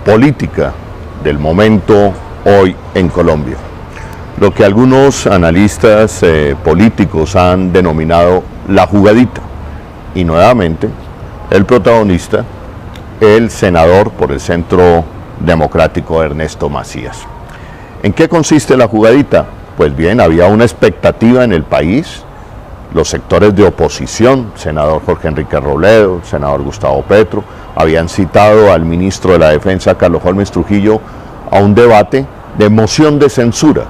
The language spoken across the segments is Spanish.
política del momento hoy en Colombia. Lo que algunos analistas políticos han denominado la jugadita. Y nuevamente, el protagonista, el senador por el Centro Democrático Ernesto Macías. ¿En qué consiste la jugadita? Pues bien, había una expectativa en el país. Los sectores de oposición, senador Jorge Enrique Robledo, senador Gustavo Petro, habían citado al ministro de la Defensa, Carlos Holmes Trujillo, a un debate de moción de censura.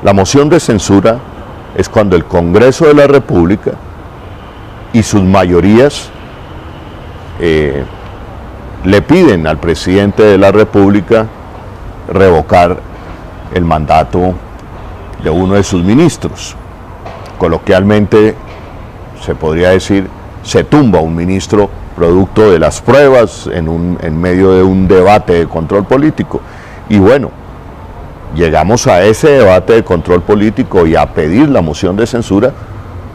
La moción de censura es cuando el Congreso de la República y sus mayorías le piden al presidente de la República revocar el mandato de uno de sus ministros. Coloquialmente se podría decir, se tumba un ministro producto de las pruebas en medio de un debate de control político. Y bueno, llegamos a ese debate de control político y a pedir la moción de censura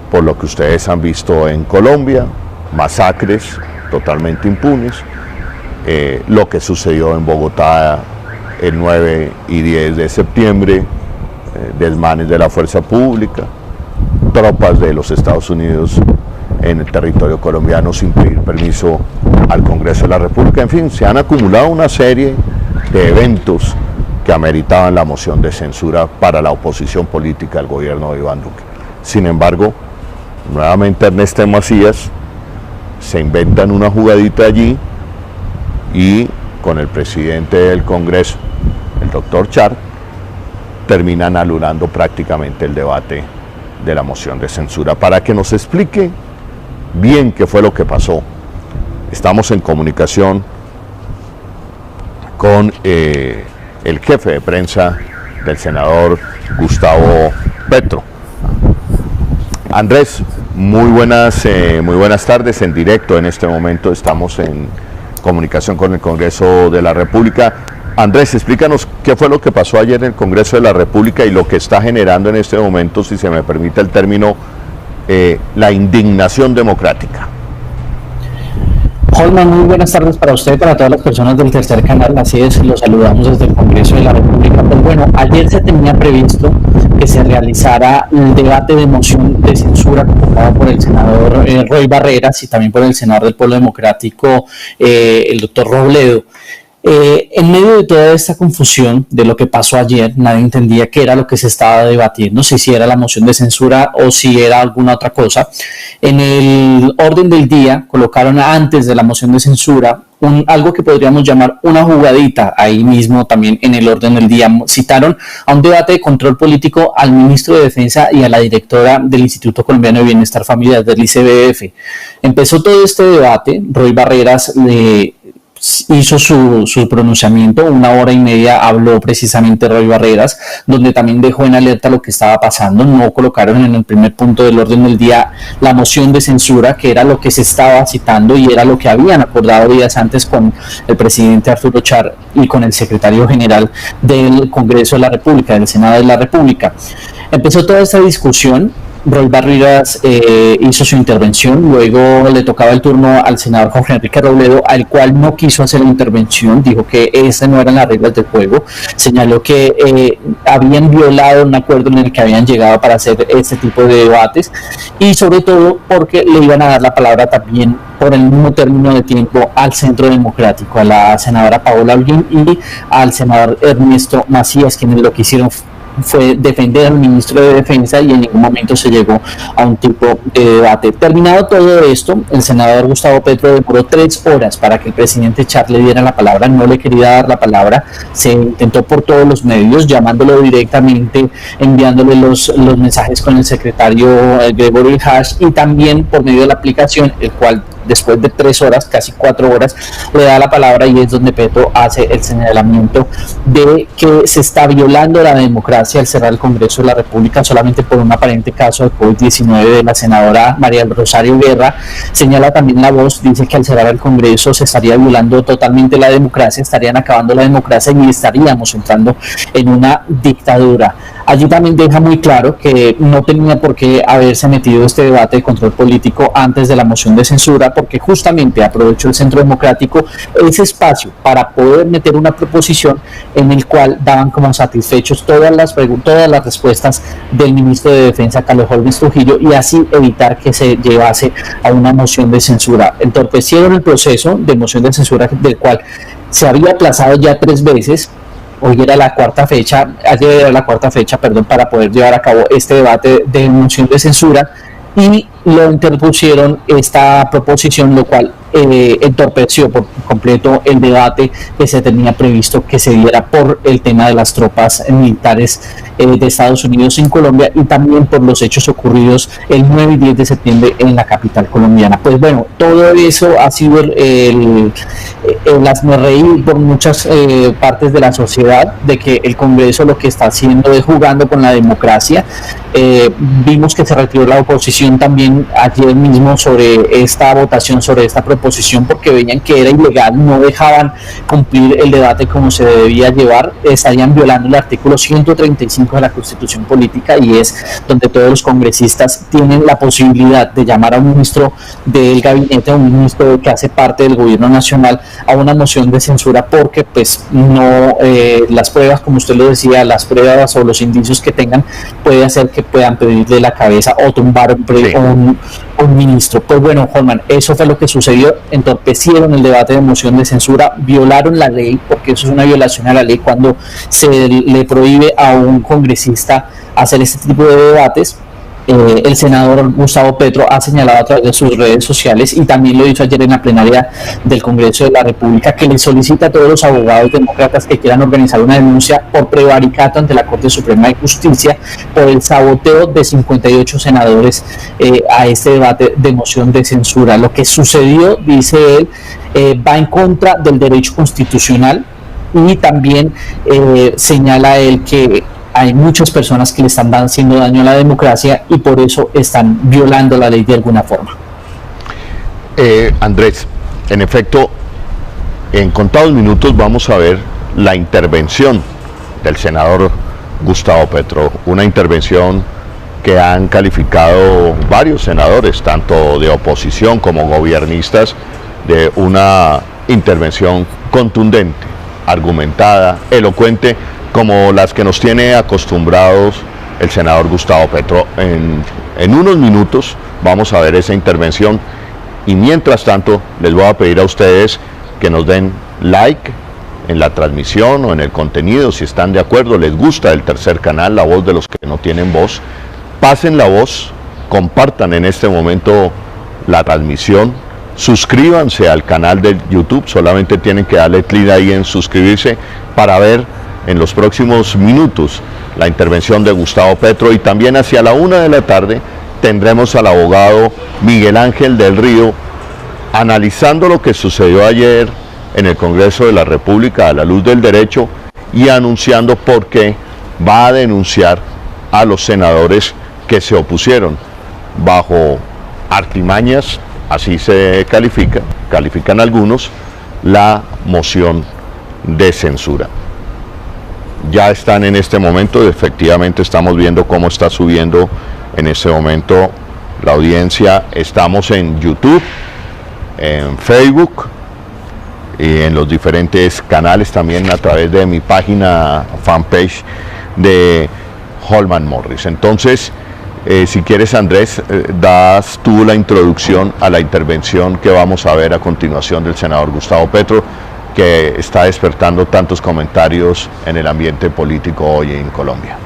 por lo que ustedes han visto en Colombia, masacres totalmente impunes, lo que sucedió en Bogotá el 9 y 10 de septiembre, desmanes de la fuerza pública, tropas de los Estados Unidos en el territorio colombiano sin pedir permiso al Congreso de la República. En fin, se han acumulado una serie de eventos que ameritaban la moción de censura para la oposición política al gobierno de Iván Duque. Sin embargo, nuevamente Ernesto Macías se inventan una jugadita allí y con el presidente del Congreso, el doctor Char, terminan anulando prácticamente el debate de la moción de censura. Para que nos explique bien qué fue lo que pasó, estamos en comunicación con el jefe de prensa del senador Gustavo Petro. Andrés, muy buenas tardes. En directo en este momento estamos en comunicación con el Congreso de la República. Andrés, explícanos qué fue lo que pasó ayer en el Congreso de la República y lo que está generando en este momento, si se me permite el término, la indignación democrática. Holman, muy buenas tardes para usted y para todas las personas del tercer canal. Así es, los saludamos desde el Congreso de la República. Pues bueno, ayer se tenía previsto que se realizara el debate de moción de censura convocado por el senador Roy Barreras y también por el senador del Polo Democrático, el doctor Robledo. En medio de toda esta confusión de lo que pasó ayer, nadie entendía qué era lo que se estaba debatiendo, si era la moción de censura o si era alguna otra cosa. En el orden del día colocaron antes de la moción de censura algo que podríamos llamar una jugadita. Ahí mismo también en el orden del día citaron a un debate de control político al ministro de Defensa y a la directora del Instituto Colombiano de Bienestar Familiar, del ICBF. Empezó todo este debate, Roy Barreras hizo su pronunciamiento, 1 hora y media habló precisamente Roy Barreras, donde también dejó en alerta lo que estaba pasando. No colocaron en el primer punto del orden del día la moción de censura, que era lo que se estaba citando y era lo que habían acordado días antes con el presidente Arturo Char y con el secretario general del Congreso de la República, del Senado de la República. Empezó toda esta discusión. Roy Barreras hizo su intervención, luego le tocaba el turno al senador Jorge Enrique Robledo, al cual no quiso hacer la intervención, dijo que esas no eran las reglas del juego, señaló que habían violado un acuerdo en el que habían llegado para hacer este tipo de debates y sobre todo porque le iban a dar la palabra también por el mismo término de tiempo al Centro Democrático, a la senadora Paola Holguín y al senador Ernesto Macías, quienes lo que hicieron fue defender al ministro de Defensa y en ningún momento se llegó a un tipo de debate. Terminado todo esto, el senador Gustavo Petro demoró 3 horas para que el presidente Char le diera la palabra, no le quería dar la palabra, se intentó por todos los medios, llamándolo directamente, enviándole los mensajes con el secretario Gregorio Hash y también por medio de la aplicación, el cual después de 3 horas, casi 4 horas, le da la palabra y es donde Petro hace el señalamiento de que se está violando la democracia al cerrar el Congreso de la República solamente por un aparente caso de COVID-19 de la senadora María del Rosario Guerra. Señala también La Voz, dice que al cerrar el Congreso se estaría violando totalmente la democracia, estarían acabando la democracia y estaríamos entrando en una dictadura. Allí también deja muy claro que no tenía por qué haberse metido este debate de control político antes de la moción de censura, porque justamente aprovechó el Centro Democrático ese espacio para poder meter una proposición en el cual daban como satisfechos todas las respuestas del ministro de Defensa, Carlos Holmes Trujillo, y así evitar que se llevase a una moción de censura. Entorpecieron el proceso de moción de censura, del cual se había aplazado ya 3 veces. Hoy era la cuarta fecha, ayer era la cuarta fecha, perdón, para poder llevar a cabo este debate de moción de censura, y lo interpusieron esta proposición, lo cual entorpeció por completo el debate que se tenía previsto que se diera por el tema de las tropas militares de Estados Unidos en Colombia, y también por los hechos ocurridos el 9 y 10 de septiembre en la capital colombiana. Pues bueno, todo eso ha sido el hazmerreír por muchas partes de la sociedad, de que el Congreso lo que está haciendo es jugando con la democracia. Vimos que se retiró la oposición también ayer mismo sobre esta votación, sobre esta proposición, porque veían que era ilegal, no dejaban cumplir el debate como se debía llevar, estarían violando el artículo 135 de la Constitución Política, y es donde todos los congresistas tienen la posibilidad de llamar a un ministro del gabinete, a un ministro que hace parte del gobierno nacional, a una moción de censura, porque pues no, las pruebas, como usted lo decía, las pruebas o los indicios que tengan puede hacer que puedan pedirle la cabeza o tumbar un ministro. Pues bueno, Holman, eso fue lo que sucedió. Entorpecieron el debate de moción de censura, violaron la ley, porque eso es una violación a la ley cuando se le prohíbe a un congresista hacer este tipo de debates. El senador Gustavo Petro ha señalado a través de sus redes sociales, y también lo hizo ayer en la plenaria del Congreso de la República, que le solicita a todos los abogados demócratas que quieran organizar una denuncia por prevaricato ante la Corte Suprema de Justicia por el saboteo de 58 senadores a este debate de moción de censura. Lo que sucedió, dice él, va en contra del derecho constitucional, y también señala él que hay muchas personas que le están haciendo daño a la democracia y por eso están violando la ley de alguna forma. Andrés, en efecto, en contados minutos vamos a ver la intervención del senador Gustavo Petro, una intervención que han calificado varios senadores, tanto de oposición como gobiernistas, de una intervención contundente, argumentada, elocuente, como las que nos tiene acostumbrados el senador Gustavo Petro. En unos minutos vamos a ver esa intervención, y mientras tanto les voy a pedir a ustedes que nos den like en la transmisión o en el contenido, si están de acuerdo, les gusta el tercer canal, la voz de los que no tienen voz. Pasen la voz, compartan en este momento la transmisión, suscríbanse al canal de YouTube, solamente tienen que darle clic ahí en suscribirse para ver en los próximos minutos la intervención de Gustavo Petro. Y también hacia la 1 de la tarde tendremos al abogado Miguel Ángel del Río analizando lo que sucedió ayer en el Congreso de la República a la luz del derecho, y anunciando por qué va a denunciar a los senadores que se opusieron bajo artimañas, así se califican algunos, la moción de censura. Ya están en este momento, efectivamente estamos viendo cómo está subiendo en este momento la audiencia. Estamos en YouTube, en Facebook y en los diferentes canales, también a través de mi página fanpage de Holman Morris. Entonces, si quieres, Andrés, das tú la introducción a la intervención que vamos a ver a continuación del senador Gustavo Petro, que está despertando tantos comentarios en el ambiente político hoy en Colombia.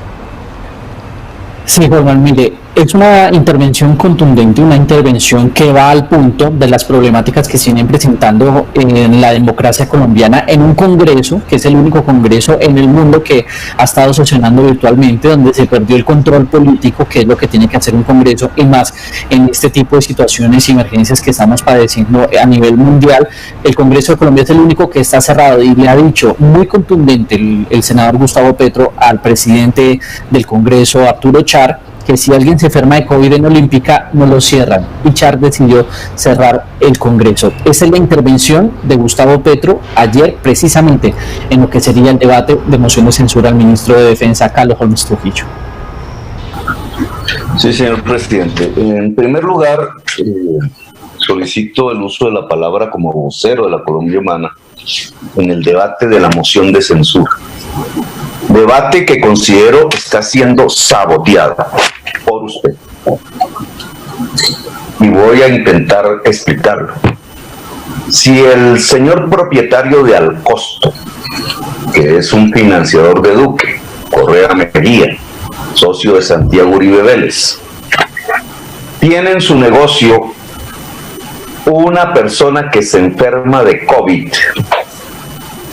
Sí, Juan, mire, es una intervención contundente, una intervención que va al punto de las problemáticas que se vienen presentando en la democracia colombiana, en un congreso, que es el único congreso en el mundo que ha estado sesionando virtualmente, donde se perdió el control político, que es lo que tiene que hacer un congreso, y más en este tipo de situaciones y emergencias que estamos padeciendo a nivel mundial. El Congreso de Colombia es el único que está cerrado, y le ha dicho muy contundente el senador Gustavo Petro al presidente del Congreso, Arturo Char, que si alguien se enferma de COVID en Olímpica, no lo cierran, y Char decidió cerrar el Congreso. Esa es la intervención de Gustavo Petro ayer, precisamente en lo que sería el debate de moción de censura al ministro de Defensa, Carlos Holmes Trujillo. Sí, señor presidente. En primer lugar, Solicito el uso de la palabra como vocero de la Colombia Humana en el debate de la moción de censura. Debate que considero está siendo saboteada por usted. Y voy a intentar explicarlo. Si el señor propietario de Alcosto, que es un financiador de Duque, Correa Mejía, socio de Santiago Uribe Vélez, tiene en su negocio una persona que se enferma de COVID,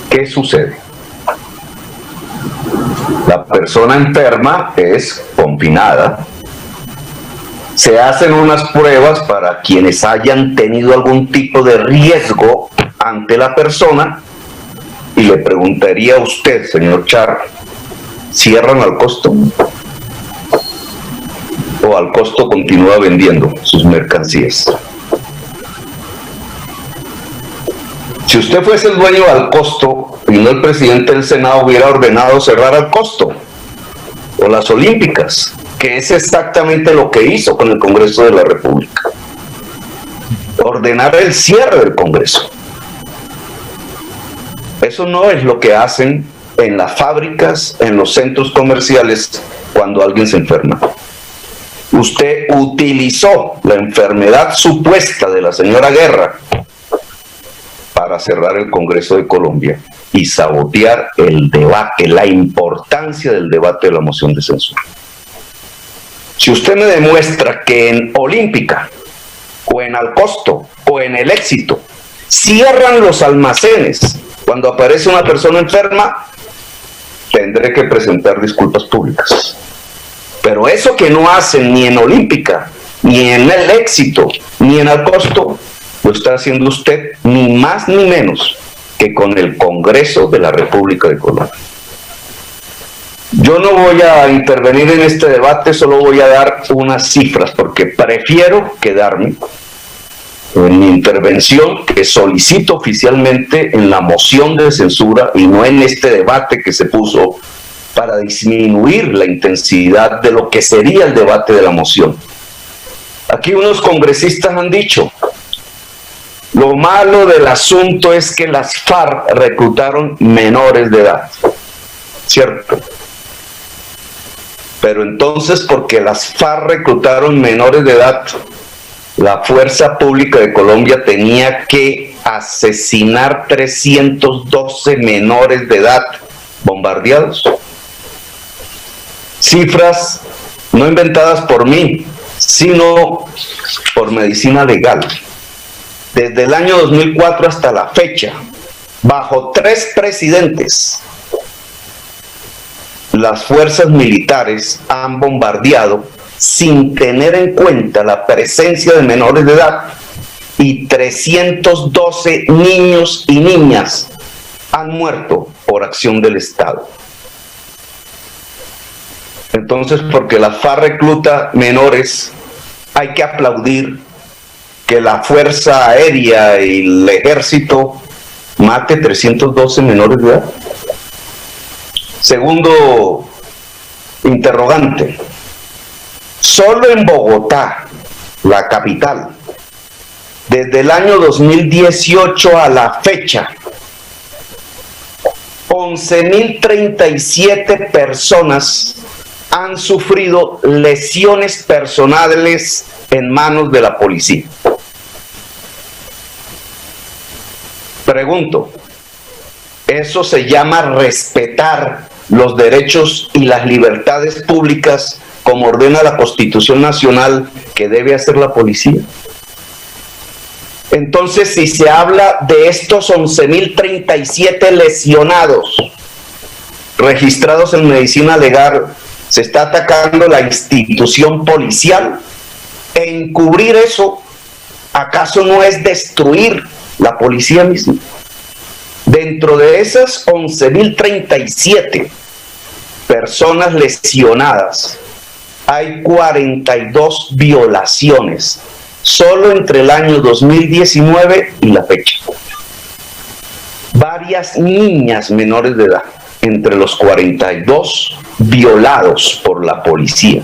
¿qué sucede? La persona enferma es confinada. Se hacen unas pruebas para quienes hayan tenido algún tipo de riesgo ante la persona y le preguntaría a usted, señor Char, ¿cierran Alcosto? ¿O Alcosto continúa vendiendo sus mercancías? Si usted fuese el dueño de Alcosto y no el presidente del Senado, hubiera ordenado cerrar Alcosto o las Olímpicas, que es exactamente lo que hizo con el Congreso de la República. Ordenar el cierre del Congreso. Eso no es lo que hacen en las fábricas, en los centros comerciales, cuando alguien se enferma. Usted utilizó la enfermedad supuesta de la señora Guerra para cerrar el Congreso de Colombia y sabotear el debate, la importancia del debate de la moción de censura. Si usted me demuestra que en Olímpica, o en Alcosto, o en El Éxito, cierran los almacenes cuando aparece una persona enferma, tendré que presentar disculpas públicas. Pero eso que no hacen ni en Olímpica, ni en El Éxito, ni en Alcosto, lo está haciendo usted ni más ni menos que con el Congreso de la República de Colombia. Yo no voy a intervenir en este debate, solo voy a dar unas cifras, porque prefiero quedarme en mi intervención que solicito oficialmente en la moción de censura y no en este debate que se puso para disminuir la intensidad de lo que sería el debate de la moción. Aquí unos congresistas han dicho, lo malo del asunto es que las FARC reclutaron menores de edad, ¿cierto? Pero entonces, porque las FARC reclutaron menores de edad, la Fuerza Pública de Colombia tenía que asesinar 312 menores de edad bombardeados. Cifras no inventadas por mí, sino por medicina legal. Desde el año 2004 hasta la fecha, bajo 3 presidentes, las fuerzas militares han bombardeado sin tener en cuenta la presencia de menores de edad y 312 niños y niñas han muerto por acción del Estado. Entonces, porque la FARC recluta menores, hay que aplaudir que la Fuerza Aérea y el Ejército mate 312 menores de edad. Segundo interrogante, solo en Bogotá, la capital, desde el año 2018 a la fecha, 11.037 personas han sufrido lesiones personales en manos de la policía. Pregunto, ¿eso se llama respetar los derechos y las libertades públicas como ordena la Constitución Nacional que debe hacer la policía? Entonces, si se habla de estos 11.037 lesionados registrados en medicina legal, se está atacando la institución policial. Encubrir eso, ¿acaso no es destruir la policía misma? Dentro de esas 11.037 personas lesionadas, hay 42 violaciones, solo entre el año 2019 y la fecha. Varias niñas menores de edad, entre los 42 violados por la policía.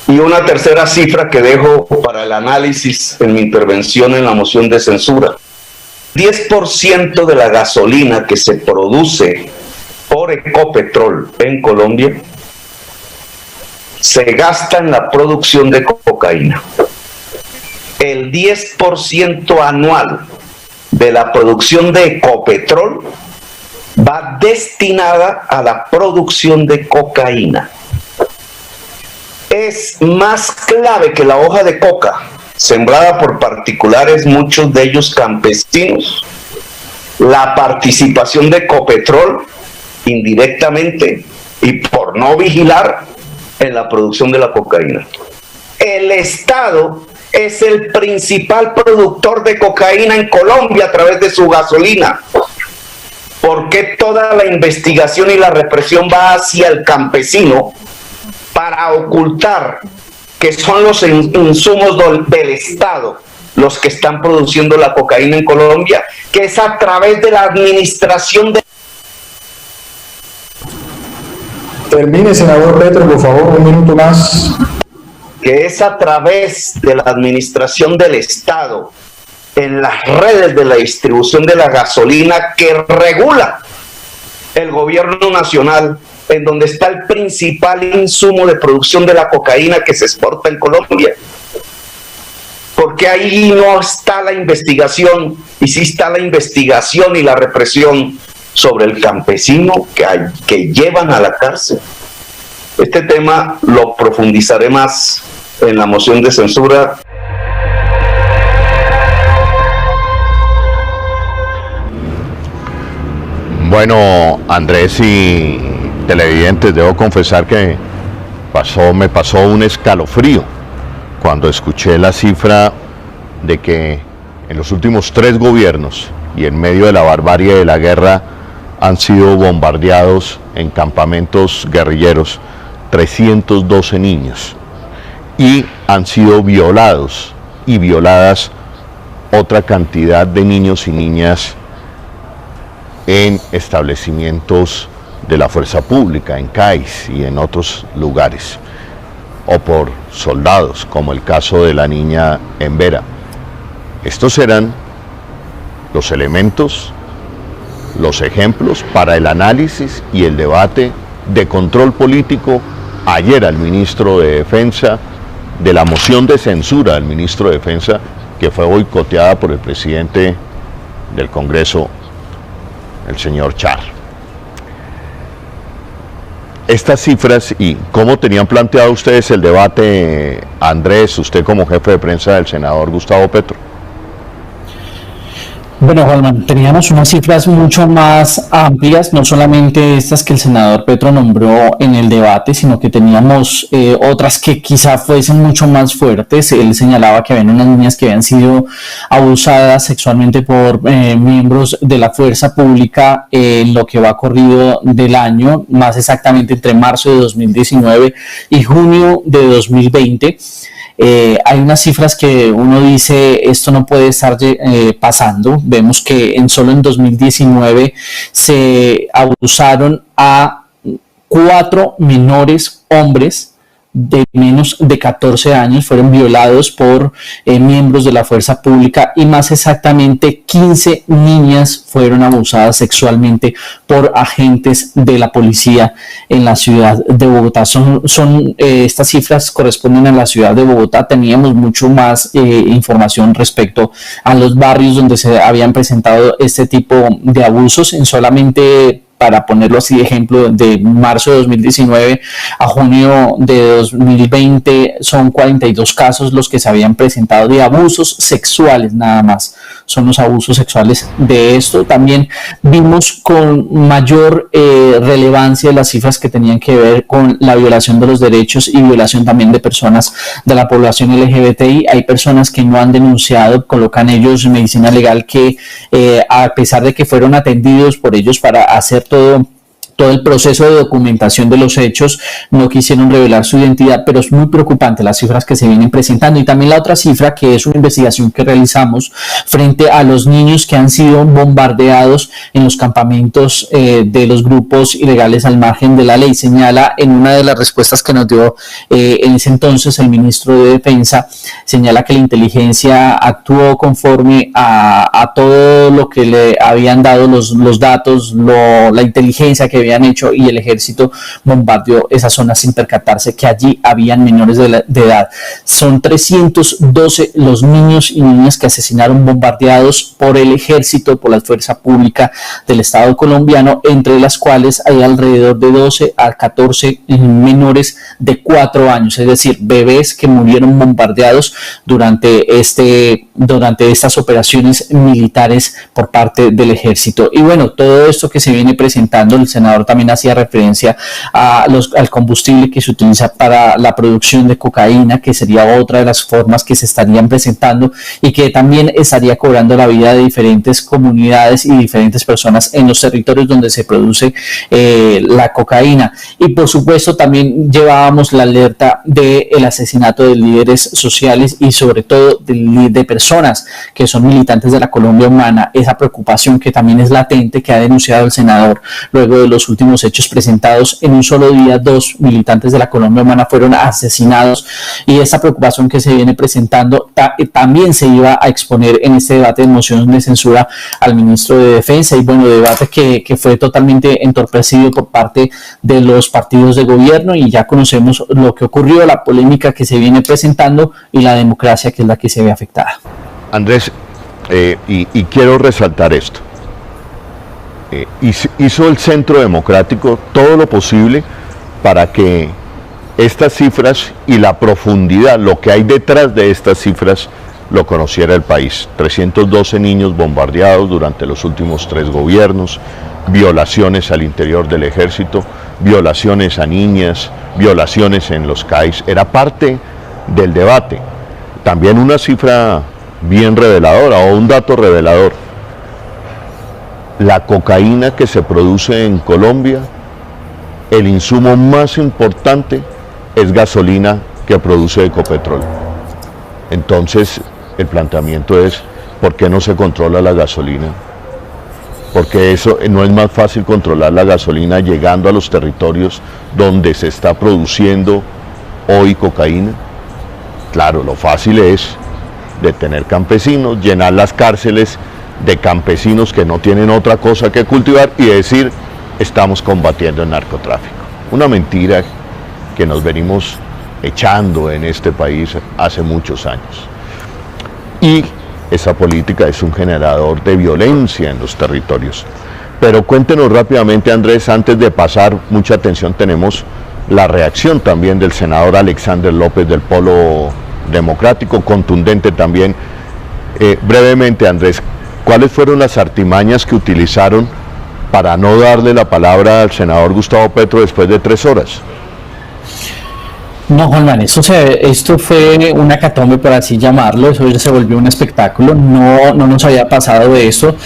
Y una tercera cifra que dejo para el análisis en mi intervención en la moción de censura. 10% de la gasolina que se produce por Ecopetrol en Colombia se gasta en la producción de cocaína. El 10% anual de la producción de Ecopetrol va destinada a la producción de cocaína. Es más clave que la hoja de coca, sembrada por particulares, muchos de ellos campesinos, la participación de Ecopetrol indirectamente y por no vigilar en la producción de la cocaína. El Estado es el principal productor de cocaína en Colombia a través de su gasolina. ¿Por qué toda la investigación y la represión va hacia el campesino para ocultar que son los insumos del Estado los que están produciendo la cocaína en Colombia, que es a través de la administración de... Termine, senador Petro, por favor, un minuto más. Que es a través de la administración del Estado en las redes de la distribución de la gasolina que regula el gobierno nacional, en donde está el principal insumo de producción de la cocaína que se exporta en Colombia. Porque ahí no está la investigación, y sí está la investigación y la represión sobre el campesino que llevan a la cárcel. Este tema lo profundizaré más en la moción de censura. Bueno, Andrés y televidentes, debo confesar que me pasó un escalofrío cuando escuché la cifra de que en los últimos 3 gobiernos y en medio de la barbarie de la guerra han sido bombardeados en campamentos guerrilleros 312 niños y han sido violados y violadas otra cantidad de niños y niñas en establecimientos de la fuerza pública, en CAIS y en otros lugares, o por soldados, como el caso de la niña en Vera. Estos eran los elementos, los ejemplos para el análisis y el debate de control político ayer al ministro de Defensa, de la moción de censura al ministro de Defensa, que fue boicoteada por el presidente del Congreso, el señor Char. Estas cifras y cómo tenían planteado ustedes el debate, Andrés, usted como jefe de prensa del senador Gustavo Petro. Bueno, Juanman, teníamos unas cifras mucho más amplias, no solamente estas que el senador Petro nombró en el debate, sino que teníamos otras que quizá fuesen mucho más fuertes. Él señalaba que habían unas niñas que habían sido abusadas sexualmente por miembros de la fuerza pública en lo que va corrido del año, más exactamente entre marzo de 2019 y junio de 2020. Hay unas cifras que uno dice esto no puede estar pasando. Vemos que solo en 2019 se abusaron a 4 menores hombres de menos de 14 años, fueron violados por miembros de la fuerza pública, y más exactamente 15 niñas fueron abusadas sexualmente por agentes de la policía en la ciudad de Bogotá. Estas cifras corresponden a la ciudad de Bogotá. Teníamos mucho más información respecto a los barrios donde se habían presentado este tipo de abusos. En solamente, para ponerlo así de ejemplo, de marzo de 2019 a junio de 2020 son 42 casos los que se habían presentado de abusos sexuales, nada más son los abusos sexuales de esto. También vimos con mayor relevancia las cifras que tenían que ver con la violación de los derechos y violación también de personas de la población LGBTI. Hay personas que no han denunciado, colocan ellos en medicina legal que a pesar de que fueron atendidos por ellos para hacer todo todo el proceso de documentación de los hechos, no quisieron revelar su identidad, pero es muy preocupante las cifras que se vienen presentando. Y también la otra cifra, que es una investigación que realizamos frente a los niños que han sido bombardeados en los campamentos de los grupos ilegales al margen de la ley. Señala en una de las respuestas que nos dio en ese entonces el ministro de Defensa, señala que la inteligencia actuó conforme a todo lo que le habían dado los datos, la inteligencia que habían hecho, y el ejército bombardeó esa zona sin percatarse que allí habían menores de edad. Son 312 los niños y niñas que asesinaron bombardeados por el ejército, por la fuerza pública del Estado colombiano, entre las cuales hay alrededor de 12 a 14 menores de 4 años, es decir, bebés que murieron bombardeados durante estas operaciones militares por parte del ejército. Y bueno, todo esto que se viene presentando, el senador también hacía referencia al combustible que se utiliza para la producción de cocaína, que sería otra de las formas que se estarían presentando y que también estaría cobrando la vida de diferentes comunidades y diferentes personas en los territorios donde se produce la cocaína. Y por supuesto también llevábamos la alerta del asesinato de líderes sociales y sobre todo de personas que son militantes de la Colombia Humana, esa preocupación que también es latente, que ha denunciado el senador luego de los últimos hechos presentados. En un solo día 2 militantes de la Colombia Humana fueron asesinados, y esa preocupación que se viene presentando también se iba a exponer en este debate de moción de censura al ministro de Defensa, y bueno, debate que fue totalmente entorpecido por parte de los partidos de gobierno, y ya conocemos lo que ocurrió, la polémica que se viene presentando y la democracia que es la que se ve afectada. Andrés, y quiero resaltar esto. Hizo el Centro Democrático todo lo posible para que estas cifras y la profundidad, lo que hay detrás de estas cifras, lo conociera el país. 312 niños bombardeados durante los últimos 3 gobiernos, violaciones al interior del ejército, violaciones a niñas, violaciones en los CAIs. Era parte del debate. También una cifra bien reveladora, o un dato revelador. La cocaína que se produce en Colombia, el insumo más importante es gasolina que produce Ecopetrol. Entonces, el planteamiento es, ¿por qué no se controla la gasolina? Porque eso no es más fácil controlar la gasolina llegando a los territorios donde se está produciendo hoy cocaína. Claro, lo fácil es detener campesinos, llenar las cárceles de campesinos que no tienen otra cosa que cultivar y decir, estamos combatiendo el narcotráfico. Una mentira que nos venimos echando en este país hace muchos años. Y esa política es un generador de violencia en los territorios. Pero cuéntenos rápidamente, Andrés, antes de pasar, mucha atención, tenemos la reacción también del senador Alexander López del Polo Democrático, contundente también. Brevemente, Andrés, ¿cuáles fueron las artimañas que utilizaron para no darle la palabra al senador Gustavo Petro después de 3 horas? No, Juan Manuel, esto fue una hecatombe, por así llamarlo. Eso ya se volvió un espectáculo. No nos había pasado de eso.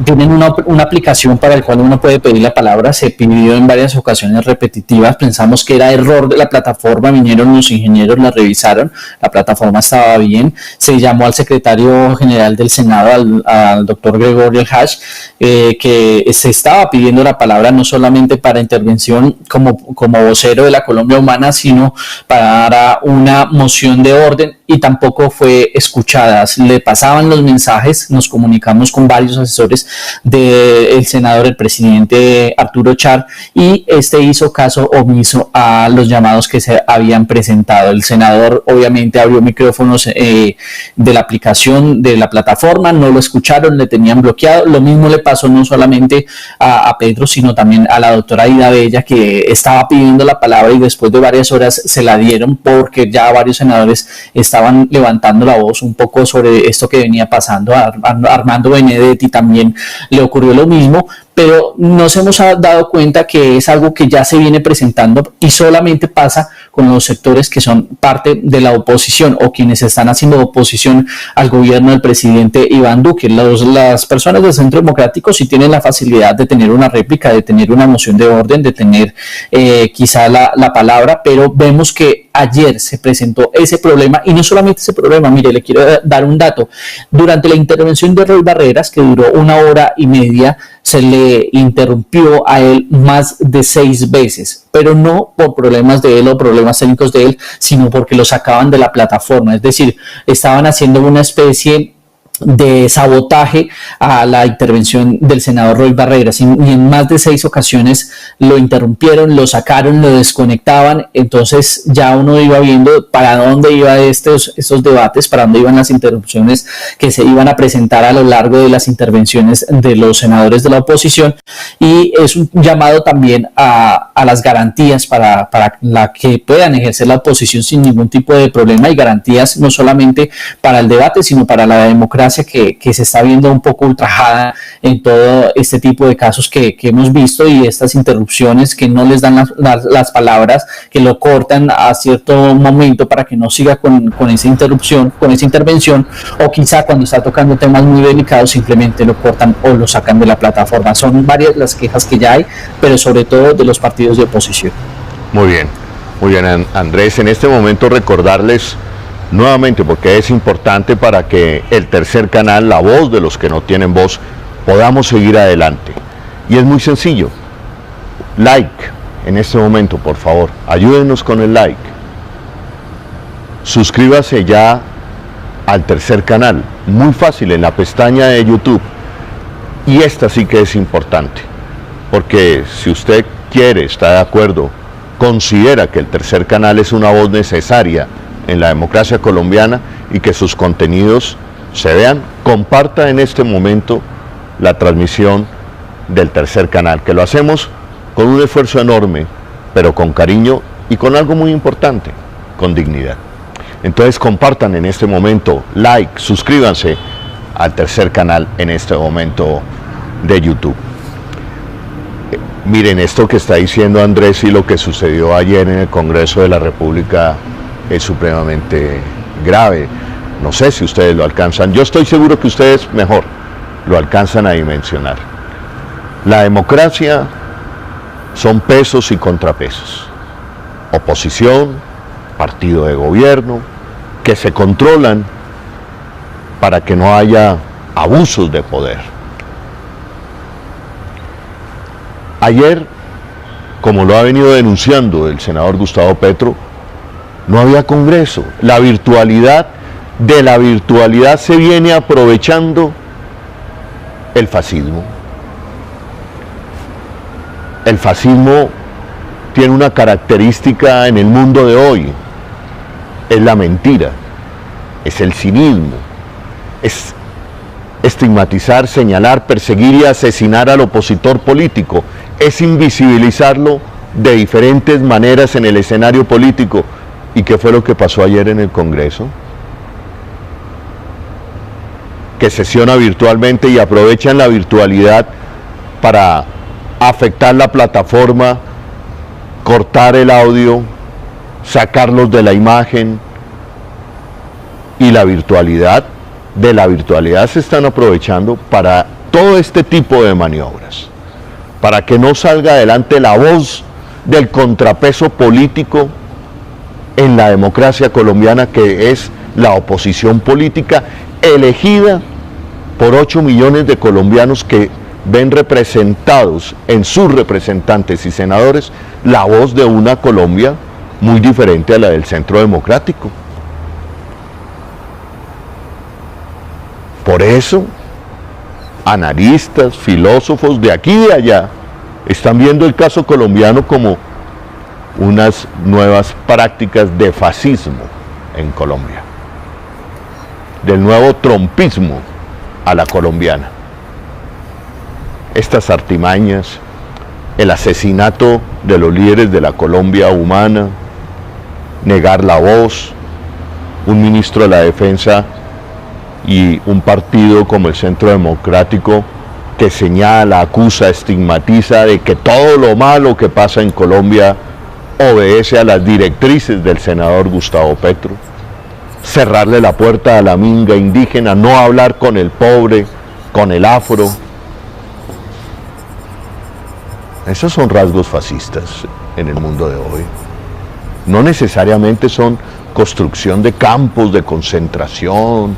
Tienen una aplicación para la cual uno puede pedir la palabra. Se pidió en varias ocasiones repetitivas. Pensamos que era error de la plataforma. Vinieron los ingenieros, la revisaron. La plataforma estaba bien. Se llamó al secretario general del Senado, al doctor Gregorio Hash, que se estaba pidiendo la palabra no solamente para intervención como vocero de la Colombia Humana, sino para una moción de orden, y tampoco fue escuchada. Le pasaban los mensajes, nos comunicamos con varios asesores del senador, el presidente Arturo Char, y hizo caso omiso a los llamados que se habían presentado. El senador obviamente abrió micrófonos de la aplicación de la plataforma, no lo escucharon, le tenían bloqueado. Lo mismo le pasó no solamente a Pedro, sino también a la doctora Aida Bella, que estaba pidiendo la palabra y después de varias horas se la dieron, porque ya varios senadores estaban levantando la voz un poco sobre esto que venía pasando. A Armando Benedetti también le ocurrió lo mismo, pero nos hemos dado cuenta que es algo que ya se viene presentando y solamente pasa con los sectores que son parte de la oposición o quienes están haciendo oposición al gobierno del presidente Iván Duque. Las personas del Centro Democrático sí tienen la facilidad de tener una réplica, de tener una moción de orden, de tener quizá la palabra, pero vemos que ayer se presentó ese problema y no solamente ese problema. Mire, le quiero dar un dato. Durante la intervención de Roy Barreras, que duró 1 hora y media, se le interrumpió a él más de 6 veces, pero no por problemas de él o problemas técnicos de él, sino porque lo sacaban de la plataforma, es decir, estaban haciendo una especie de sabotaje a la intervención del senador Roy Barreras y en más de 6 ocasiones lo interrumpieron, lo sacaron, lo desconectaban. Entonces ya uno iba viendo para dónde iba estos debates, para dónde iban las interrupciones que se iban a presentar a lo largo de las intervenciones de los senadores de la oposición, y es un llamado también a las garantías para la que puedan ejercer la oposición sin ningún tipo de problema, y garantías no solamente para el debate sino para la democracia que se está viendo un poco ultrajada en todo este tipo de casos que hemos visto, y estas interrupciones que no les dan las palabras, que lo cortan a cierto momento para que no siga con esa interrupción, con esa intervención, o quizá cuando está tocando temas muy delicados simplemente lo cortan o lo sacan de la plataforma. Son varias las quejas que ya hay, pero sobre todo de los partidos de oposición. Muy bien, Andrés. En este momento recordarles nuevamente, porque es importante para que el tercer canal, la voz de los que no tienen voz, podamos seguir adelante. Y es muy sencillo. Like en este momento, por favor. Ayúdenos con el like. Suscríbase ya al tercer canal. Muy fácil, en la pestaña de YouTube. Y esta sí que es importante. Porque si usted quiere, está de acuerdo, considera que el tercer canal es una voz necesaria en la democracia colombiana y que sus contenidos se vean, comparta en este momento la transmisión del tercer canal, que lo hacemos con un esfuerzo enorme, pero con cariño y con algo muy importante, con dignidad. Entonces compartan en este momento, like, suscríbanse al tercer canal en este momento de YouTube. Miren, esto que está diciendo Andrés y lo que sucedió ayer en el Congreso de la República es supremamente grave. No sé si ustedes lo alcanzan. Yo estoy seguro que ustedes mejor lo alcanzan a dimensionar. La democracia son pesos y contrapesos. Oposición, partido de gobierno, que se controlan para que no haya abusos de poder. Ayer, como lo ha venido denunciando el senador Gustavo Petro, no había Congreso. La virtualidad, de la virtualidad se viene aprovechando el fascismo. El fascismo tiene una característica en el mundo de hoy, es la mentira, es el cinismo, es estigmatizar, señalar, perseguir y asesinar al opositor político, es invisibilizarlo de diferentes maneras en el escenario político. ¿Y qué fue lo que pasó ayer en el Congreso? Que sesiona virtualmente y aprovechan la virtualidad para afectar la plataforma, cortar el audio, sacarlos de la imagen, y la virtualidad, de la virtualidad se están aprovechando para todo este tipo de maniobras, para que no salga adelante la voz del contrapeso político en la democracia colombiana, que es la oposición política elegida por 8 millones de colombianos que ven representados en sus representantes y senadores la voz de una Colombia muy diferente a la del Centro Democrático. Por eso, analistas, filósofos de aquí y de allá están viendo el caso colombiano como unas nuevas prácticas de fascismo en Colombia, del nuevo trompismo a la colombiana. Estas artimañas, el asesinato de los líderes de la Colombia humana, negar la voz, un ministro de la Defensa y un partido como el Centro Democrático que señala, acusa, estigmatiza de que todo lo malo que pasa en Colombia obedece a las directrices del senador Gustavo Petro. Cerrarle la puerta a la minga indígena, no hablar con el pobre, con el afro. Esos son rasgos fascistas en el mundo de hoy. No necesariamente son construcción de campos de concentración,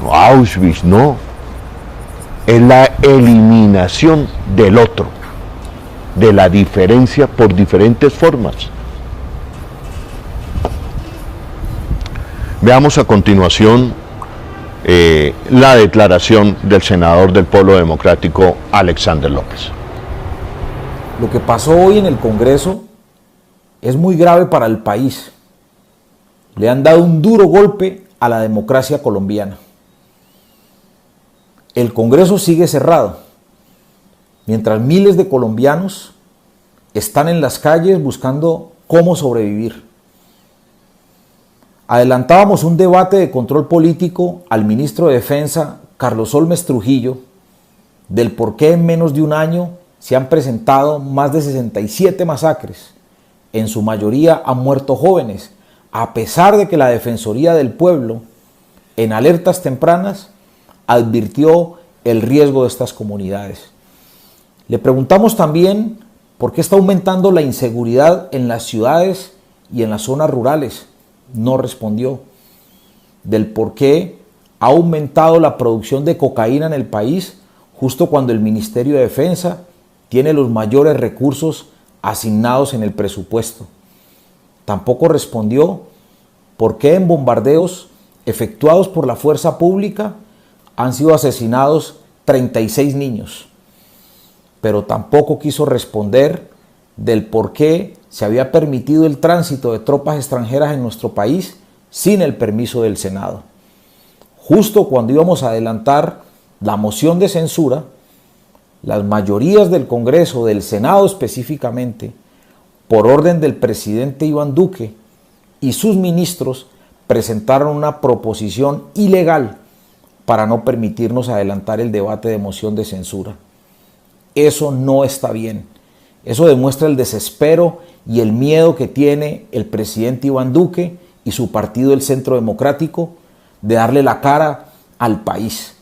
no, Auschwitz, no. Es la eliminación del otro, de la diferencia por diferentes formas. Veamos a continuación la declaración del senador del Polo Democrático, Alexander López. Lo que pasó hoy en el Congreso es muy grave para el país. Le han dado un duro golpe a la democracia colombiana. El Congreso sigue cerrado, mientras miles de colombianos están en las calles buscando cómo sobrevivir. Adelantábamos un debate de control político al ministro de Defensa, Carlos Holmes Trujillo, del por qué en menos de un año se han presentado más de 67 masacres. En su mayoría han muerto jóvenes, a pesar de que la Defensoría del Pueblo, en alertas tempranas, advirtió el riesgo de estas comunidades. Le preguntamos también por qué está aumentando la inseguridad en las ciudades y en las zonas rurales. No respondió. Del por qué ha aumentado la producción de cocaína en el país justo cuando el Ministerio de Defensa tiene los mayores recursos asignados en el presupuesto. Tampoco respondió por qué en bombardeos efectuados por la fuerza pública han sido asesinados 36 niños. Pero tampoco quiso responder del por qué se había permitido el tránsito de tropas extranjeras en nuestro país sin el permiso del Senado. Justo cuando íbamos a adelantar la moción de censura, las mayorías del Congreso, del Senado específicamente, por orden del presidente Iván Duque y sus ministros, presentaron una proposición ilegal para no permitirnos adelantar el debate de moción de censura. Eso no está bien. Eso demuestra el desespero y el miedo que tiene el presidente Iván Duque y su partido, el Centro Democrático, de darle la cara al país.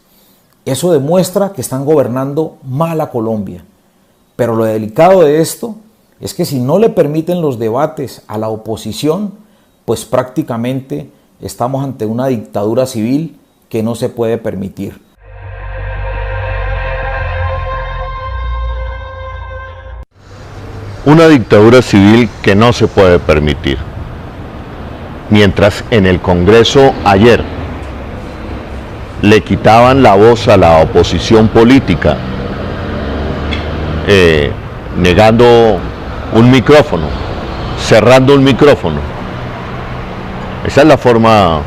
Eso demuestra que están gobernando mal a Colombia. Pero lo delicado de esto es que si no le permiten los debates a la oposición, pues prácticamente estamos ante una dictadura civil que no se puede permitir. Una dictadura civil que no se puede permitir. Mientras en el Congreso ayer le quitaban la voz a la oposición política, negando un micrófono, cerrando un micrófono. Esa es la forma,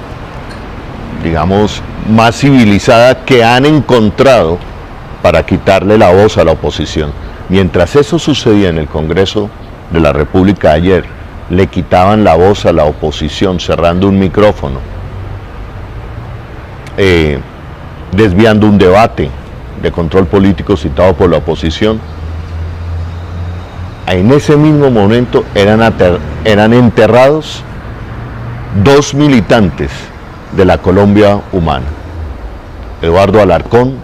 digamos, más civilizada que han encontrado para quitarle la voz a la oposición. Mientras eso sucedía en el Congreso de la República ayer, le quitaban la voz a la oposición, cerrando un micrófono, desviando un debate de control político citado por la oposición. En ese mismo momento eran enterrados 2 militantes de la Colombia Humana, Eduardo Alarcón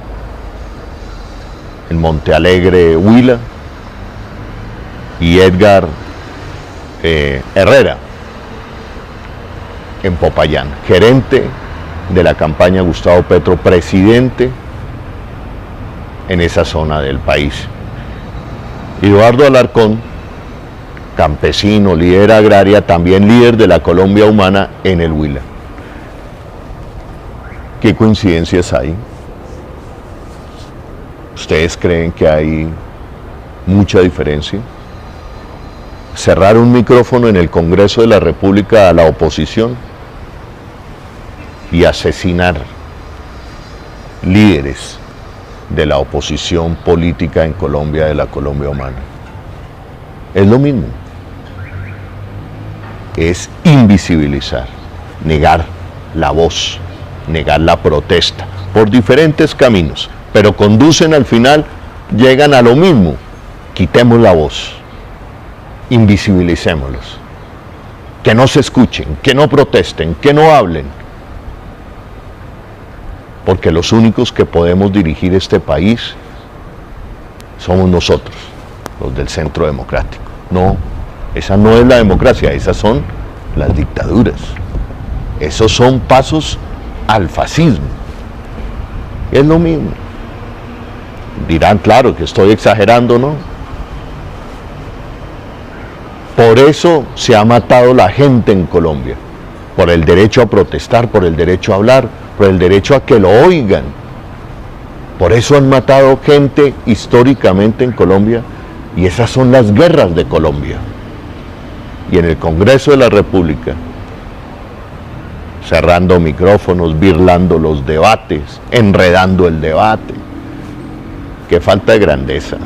en Monte Alegre, Huila, y Edgar Herrera en Popayán, gerente de la campaña Gustavo Petro, presidente en esa zona del país. Eduardo Alarcón, campesino, líder agraria, también líder de la Colombia Humana en el Huila. ¿Qué coincidencias hay? ¿Ustedes creen que hay mucha diferencia? Cerrar un micrófono en el Congreso de la República a la oposición y asesinar líderes de la oposición política en Colombia, de la Colombia Humana. Es lo mismo. Es invisibilizar, negar la voz, negar la protesta, por diferentes caminos, pero conducen al final, llegan a lo mismo. Quitemos la voz, invisibilicémoslos, que no se escuchen, que no protesten, que no hablen, porque los únicos que podemos dirigir este país somos nosotros, los del Centro Democrático. No, esa no es la democracia, esas son las dictaduras. Esos son pasos al fascismo. Es lo mismo. Dirán, claro, que estoy exagerando, ¿no? Por eso se ha matado la gente en Colombia, por el derecho a protestar, por el derecho a hablar, por el derecho a que lo oigan. Por eso han matado gente históricamente en Colombia, y esas son las guerras de Colombia. Y en el Congreso de la República, cerrando micrófonos, birlando los debates, enredando el debate. Qué falta de grandeza,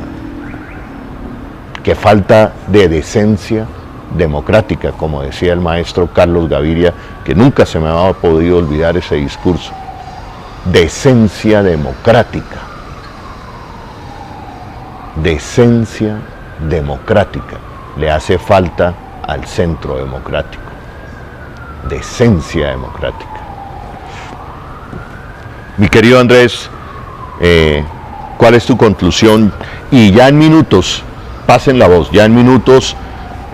qué falta de decencia democrática, como decía el maestro Carlos Gaviria, que nunca se me había podido olvidar ese discurso. Decencia democrática. Decencia democrática. Le hace falta al Centro Democrático. Decencia democrática. Mi querido Andrés, ¿cuál es tu conclusión? Y ya en minutos, pasen la voz, ya en minutos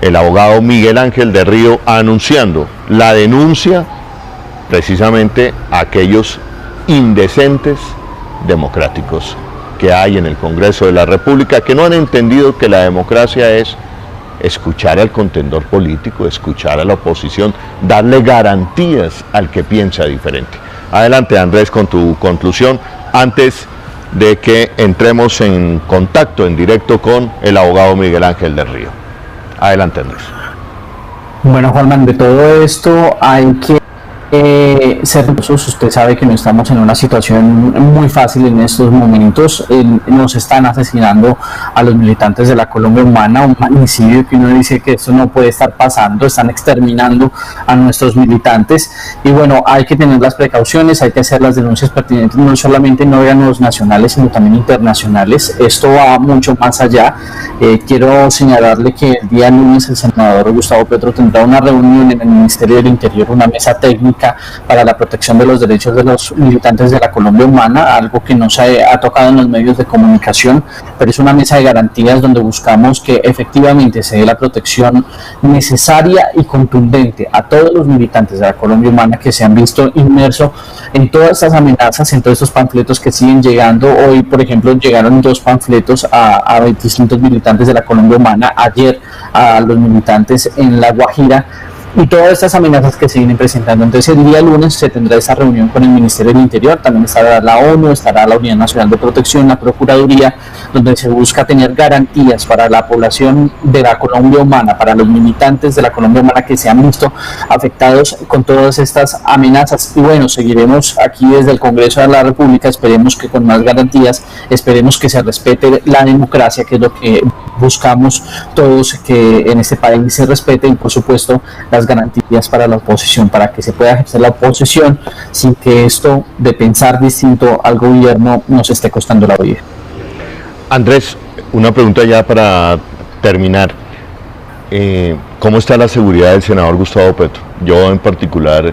el abogado Miguel Ángel de Río anunciando la denuncia precisamente a aquellos indecentes democráticos que hay en el Congreso de la República, que no han entendido que la democracia es escuchar al contendor político, escuchar a la oposición, darle garantías al que piensa diferente. Adelante, Andrés, con tu conclusión, antes de que entremos en contacto en directo con el abogado Miguel Ángel de Río. Adelante, Andrés. Bueno, Juanman, de todo esto hay que ser rigurosos. Usted sabe que no estamos en una situación muy fácil en estos momentos. Nos están asesinando a los militantes de la Colombia Humana, un magnicidio que uno dice que esto no puede estar pasando. Están exterminando a nuestros militantes, y bueno, hay que tener las precauciones, hay que hacer las denuncias pertinentes, no solamente en órganos nacionales, sino también internacionales. Esto va mucho más allá. Quiero señalarle que el día lunes el senador Gustavo Petro tendrá una reunión en el Ministerio del Interior, una mesa técnica para la protección de los derechos de los militantes de la Colombia Humana, algo que no se ha tocado en los medios de comunicación, pero es una mesa de garantías donde buscamos que efectivamente se dé la protección necesaria y contundente a todos los militantes de la Colombia Humana que se han visto inmersos en todas estas amenazas, en todos estos panfletos que siguen llegando. Hoy, por ejemplo, llegaron 2 panfletos a distintos militantes de la Colombia Humana, ayer a los militantes en La Guajira, y todas estas amenazas que se vienen presentando. Entonces el día lunes se tendrá esa reunión con el Ministerio del Interior, también estará la ONU, estará la Unidad Nacional de Protección, la Procuraduría, donde se busca tener garantías para la población de la Colombia Humana, para los militantes de la Colombia Humana que se han visto afectados con todas estas amenazas. Y bueno, seguiremos aquí desde el Congreso de la República, esperemos que con más garantías, esperemos que se respete la democracia, que es lo que buscamos todos, que en este país se respete, y por supuesto las garantías para la oposición, para que se pueda ejercer la oposición sin que esto de pensar distinto al gobierno nos esté costando la vida. Andrés, una pregunta ya para terminar. ¿Cómo está la seguridad del senador Gustavo Petro? Yo en particular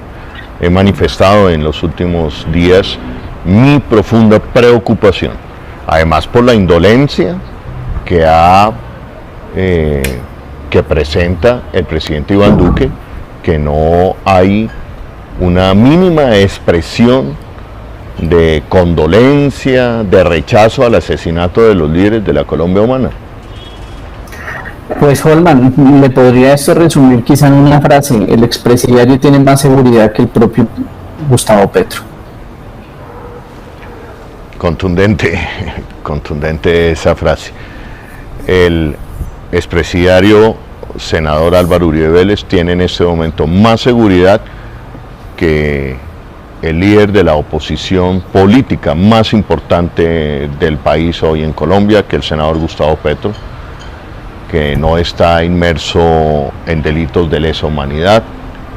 he manifestado en los últimos días mi profunda preocupación, además por la indolencia que presenta el presidente Iván Duque, que no hay una mínima expresión de condolencia, de rechazo al asesinato de los líderes de la Colombia Humana. Pues Holman, le podría esto resumir quizá en una frase: el expresidiario tiene más seguridad que el propio Gustavo Petro. Contundente esa frase. El expresidiario senador Álvaro Uribe Vélez tiene en este momento más seguridad que el líder de la oposición política más importante del país hoy en Colombia, que el senador Gustavo Petro, que no está inmerso en delitos de lesa humanidad,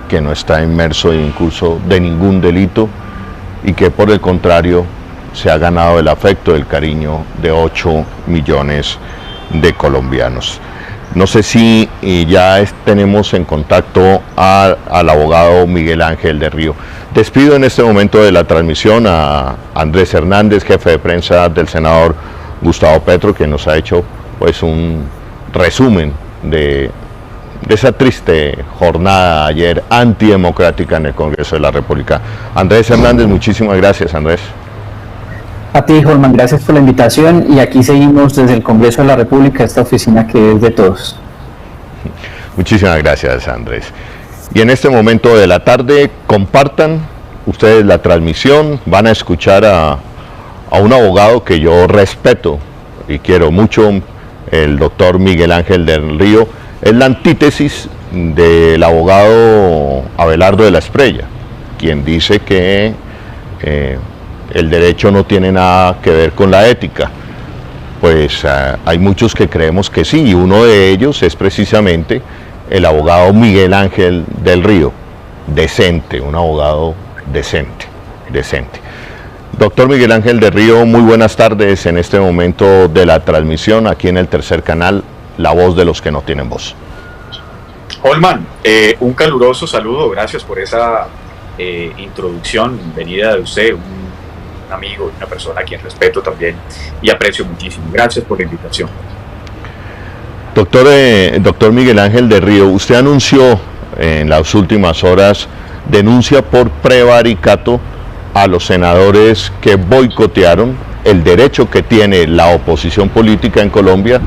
que no está inmerso en curso de ningún delito, y que por el contrario se ha ganado el afecto, el cariño de 8 millones de colombianos. No sé si ya tenemos en contacto al abogado Miguel Ángel del Río. Despido en este momento de la transmisión a Andrés Hernández, jefe de prensa del senador Gustavo Petro, que nos ha hecho pues un resumen de esa triste jornada ayer antidemocrática en el Congreso de la República. Andrés Hernández, muchísimas gracias, Andrés. A ti, Holman, gracias por la invitación, y aquí seguimos desde el Congreso de la República, esta oficina que es de todos. Muchísimas gracias, Andrés. Y en este momento de la tarde, compartan ustedes la transmisión, van a escuchar a un abogado que yo respeto y quiero mucho, el doctor Miguel Ángel del Río. Es la antítesis del abogado Abelardo de la Espriella, quien dice que el derecho no tiene nada que ver con la ética. Pues hay muchos que creemos que sí, y uno de ellos es precisamente el abogado Miguel Ángel del Río, decente, un abogado decente. Doctor Miguel Ángel del Río, muy buenas tardes en este momento de la transmisión aquí en el Tercer Canal, la voz de los que no tienen voz. Holman, un caluroso saludo, gracias por esa introducción venida de usted, un amigo, una persona a quien respeto también y aprecio muchísimo. Gracias por la invitación. Doctor Miguel Ángel del Río, usted anunció en las últimas horas denuncia por prevaricato a los senadores que boicotearon el derecho que tiene la oposición política en Colombia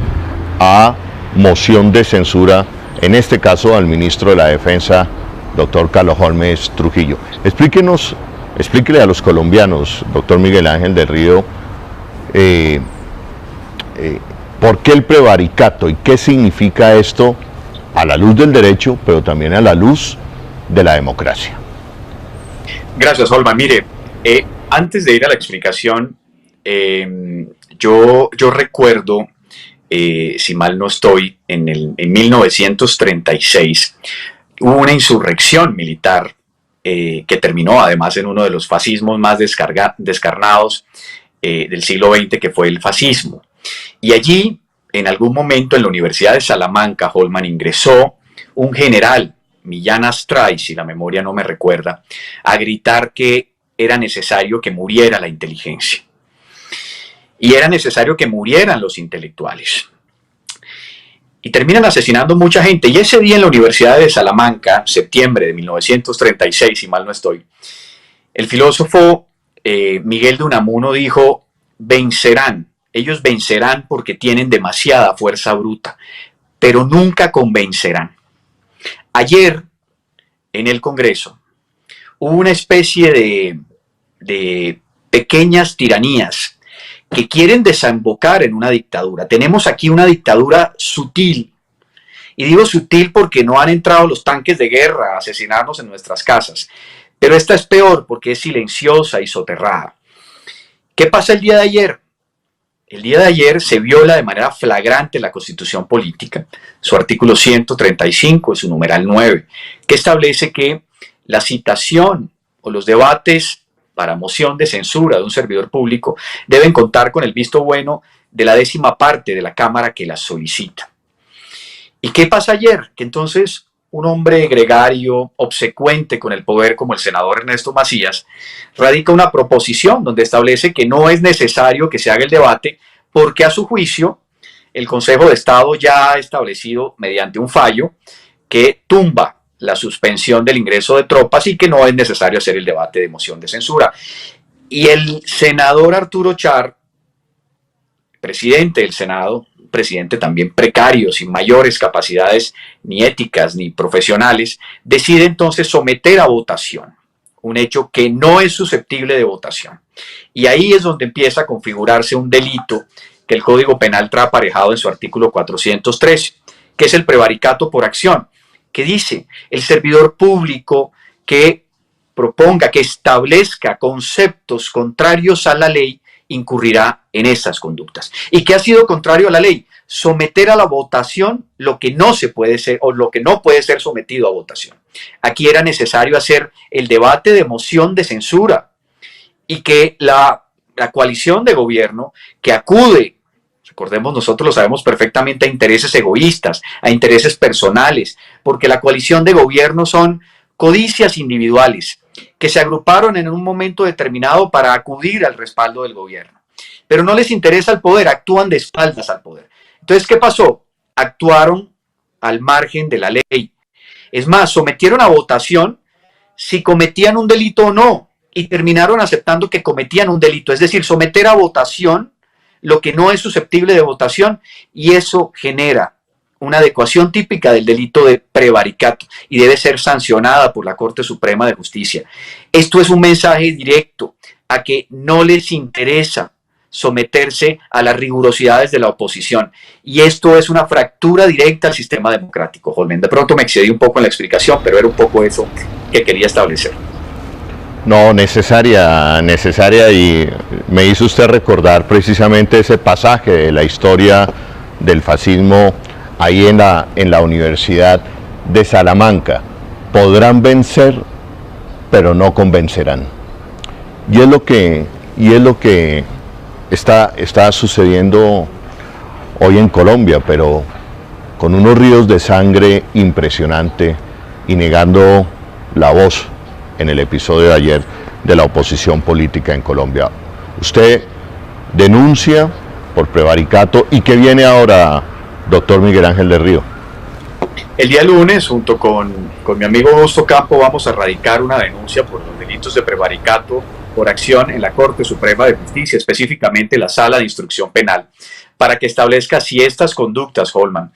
a moción de censura, en este caso al ministro de la Defensa, doctor Carlos Holmes Trujillo. Explíquele a los colombianos, doctor Miguel Ángel del Río, por qué el prevaricato y qué significa esto a la luz del derecho, pero también a la luz de la democracia. Gracias, Holman. Mire, antes de ir a la explicación, yo recuerdo, si mal no estoy, en 1936 hubo una insurrección militar que terminó además en uno de los fascismos más descarnados del siglo XX, que fue el fascismo. Y allí, en algún momento en la Universidad de Salamanca, Holman, ingresó un general, Millán Astray, si la memoria no me recuerda, a gritar que era necesario que muriera la inteligencia. Y era necesario que murieran los intelectuales. Y terminan asesinando mucha gente. Y ese día en la Universidad de Salamanca, septiembre de 1936, si mal no estoy, el filósofo Miguel de Unamuno dijo: vencerán, ellos vencerán porque tienen demasiada fuerza bruta, pero nunca convencerán. Ayer, en el Congreso, hubo una especie de pequeñas tiranías que quieren desembocar en una dictadura. Tenemos aquí una dictadura sutil, y digo sutil porque no han entrado los tanques de guerra a asesinarnos en nuestras casas, pero esta es peor porque es silenciosa y soterrada. ¿Qué pasa el día de ayer? El día de ayer se viola de manera flagrante la Constitución Política, su artículo 135, su numeral 9, que establece que la citación o los debates para moción de censura de un servidor público deben contar con el visto bueno de la 10ª parte de la Cámara que las solicita. ¿Y qué pasa ayer? Que entonces un hombre gregario, obsecuente con el poder como el senador Ernesto Macías, radica una proposición donde establece que no es necesario que se haga el debate porque a su juicio el Consejo de Estado ya ha establecido mediante un fallo que tumba la suspensión del ingreso de tropas y que no es necesario hacer el debate de moción de censura. Y el senador Arturo Char, presidente del Senado, presidente también precario, sin mayores capacidades ni éticas ni profesionales, decide entonces someter a votación un hecho que no es susceptible de votación. Y ahí es donde empieza a configurarse un delito que el Código Penal trae aparejado en su artículo 413, que es el prevaricato por acción, que dice: el servidor público que proponga, que establezca conceptos contrarios a la ley, incurrirá en esas conductas. ¿Y qué ha sido contrario a la ley? Someter a la votación lo que no se puede ser o lo que no puede ser sometido a votación. Aquí era necesario hacer el debate de moción de censura y que la la coalición de gobierno que acude, recordemos, nosotros lo sabemos perfectamente, a intereses egoístas, a intereses personales, porque la coalición de gobierno son codicias individuales que se agruparon en un momento determinado para acudir al respaldo del gobierno. Pero no les interesa el poder, actúan de espaldas al poder. Entonces, ¿qué pasó? Actuaron al margen de la ley. Es más, sometieron a votación si cometían un delito o no, y terminaron aceptando que cometían un delito. Es decir, someter a votación lo que no es susceptible de votación, y eso genera una adecuación típica del delito de prevaricato y debe ser sancionada por la Corte Suprema de Justicia. Esto es un mensaje directo a que no les interesa someterse a las rigurosidades de la oposición, y esto es una fractura directa al sistema democrático. Holmen, de pronto me excedí un poco en la explicación, pero era un poco eso que quería establecer. No, necesaria, y me hizo usted recordar precisamente ese pasaje de la historia del fascismo ahí en la Universidad de Salamanca. Podrán vencer, pero no convencerán. Y es lo que está sucediendo hoy en Colombia, pero con unos ríos de sangre impresionante y negando la voz en el episodio de ayer de la oposición política en Colombia. Usted denuncia por prevaricato, ¿y qué viene ahora, doctor Miguel Ángel del Río? El día lunes, junto con mi amigo Augusto Campo, vamos a radicar una denuncia por los delitos de prevaricato por acción en la Corte Suprema de Justicia, específicamente la Sala de Instrucción Penal, para que establezca si estas conductas, Holman,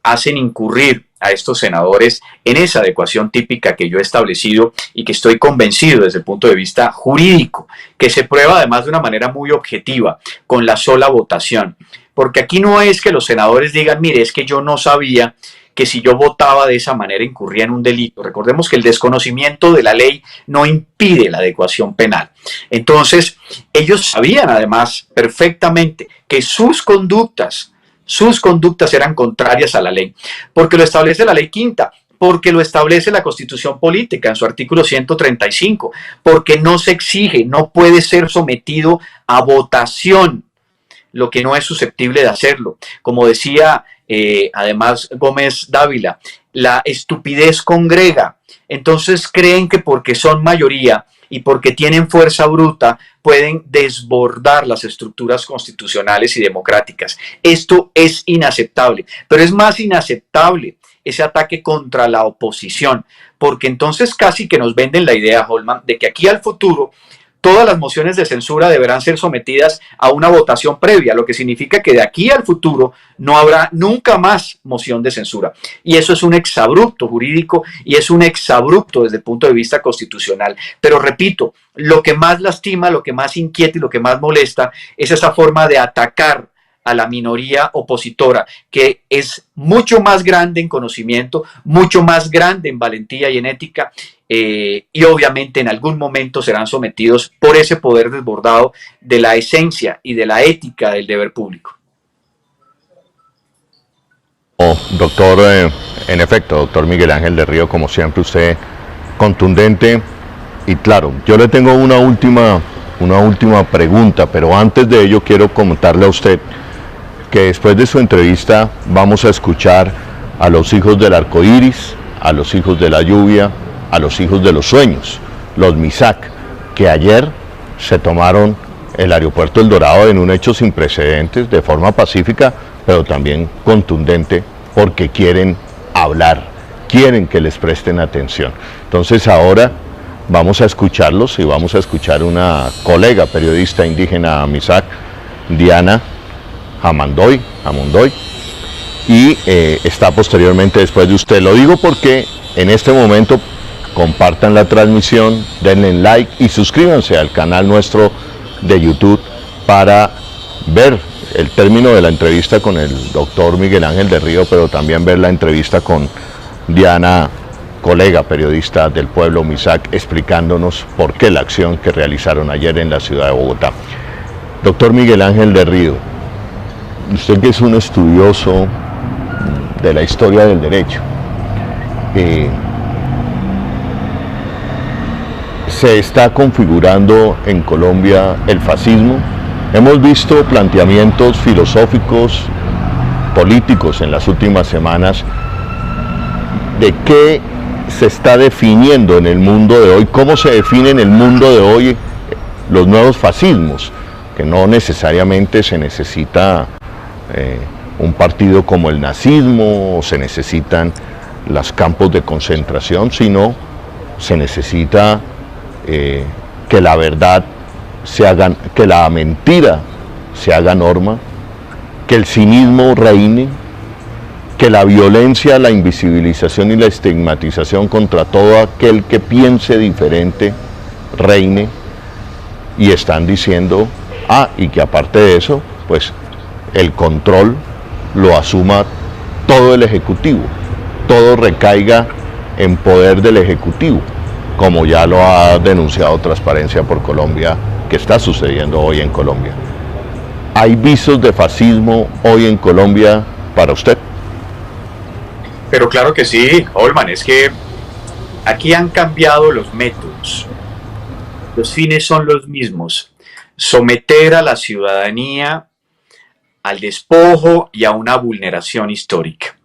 hacen incurrir a estos senadores en esa adecuación típica que yo he establecido y que estoy convencido desde el punto de vista jurídico, que se prueba además de una manera muy objetiva, con la sola votación. Porque aquí no es que los senadores digan, mire, es que yo no sabía que si yo votaba de esa manera incurría en un delito. Recordemos que el desconocimiento de la ley no impide la adecuación penal. Entonces, ellos sabían además perfectamente que sus conductas eran contrarias a la ley, porque lo establece la ley quinta, porque lo establece la Constitución Política en su artículo 135, porque no se exige, no puede ser sometido a votación lo que no es susceptible de hacerlo. Como decía además Gómez Dávila, la estupidez congrega. Entonces creen que porque son mayoría y porque tienen fuerza bruta pueden desbordar las estructuras constitucionales y democráticas. Esto es inaceptable, pero es más inaceptable ese ataque contra la oposición, porque entonces casi que nos venden la idea, Holman, de que aquí al futuro todas las mociones de censura deberán ser sometidas a una votación previa, lo que significa que de aquí al futuro no habrá nunca más moción de censura. Y eso es un exabrupto jurídico y es un exabrupto desde el punto de vista constitucional. Pero repito, lo que más lastima, lo que más inquieta y lo que más molesta es esa forma de atacar a la minoría opositora, que es mucho más grande en conocimiento, mucho más grande en valentía y en ética, y obviamente en algún momento serán sometidos por ese poder desbordado de la esencia y de la ética del deber público. Doctor, en efecto, doctor Miguel Ángel del Río, como siempre usted contundente y claro. Yo le tengo una última pregunta, pero antes de ello quiero comentarle a usted que después de su entrevista vamos a escuchar a los hijos del arco iris, a los hijos de la lluvia, a los hijos de los sueños, los MISAC, que ayer se tomaron el aeropuerto El Dorado en un hecho sin precedentes, de forma pacífica, pero también contundente, porque quieren hablar, quieren que les presten atención. Entonces ahora vamos a escucharlos y vamos a escuchar una colega periodista indígena MISAC, Diana Hamondoy, y está posteriormente después de usted. Lo digo porque en este momento compartan la transmisión, denle like y suscríbanse al canal nuestro de YouTube para ver el término de la entrevista con el doctor Miguel Ángel del Río, pero también ver la entrevista con Diana, colega periodista del pueblo MISAC, explicándonos por qué la acción que realizaron ayer en la ciudad de Bogotá. Doctor Miguel Ángel del Río, usted que es un estudioso de la historia del derecho, se está configurando en Colombia el fascismo. Hemos visto planteamientos filosóficos, políticos en las últimas semanas de qué se está definiendo en el mundo de hoy, cómo se define en el mundo de hoy los nuevos fascismos, que no necesariamente se necesita un partido como el nazismo, o se necesitan los campos de concentración, sino se necesita que la verdad se haga, que la mentira se haga norma, que el cinismo reine, que la violencia, la invisibilización y la estigmatización contra todo aquel que piense diferente reine, y están diciendo, y que aparte de eso, pues el control lo asuma todo el Ejecutivo, todo recaiga en poder del Ejecutivo, como ya lo ha denunciado Transparencia por Colombia, que está sucediendo hoy en Colombia. ¿Hay visos de fascismo hoy en Colombia para usted? Pero claro que sí, Holman, es que aquí han cambiado los métodos. Los fines son los mismos: someter a la ciudadanía al despojo y a una vulneración histórica.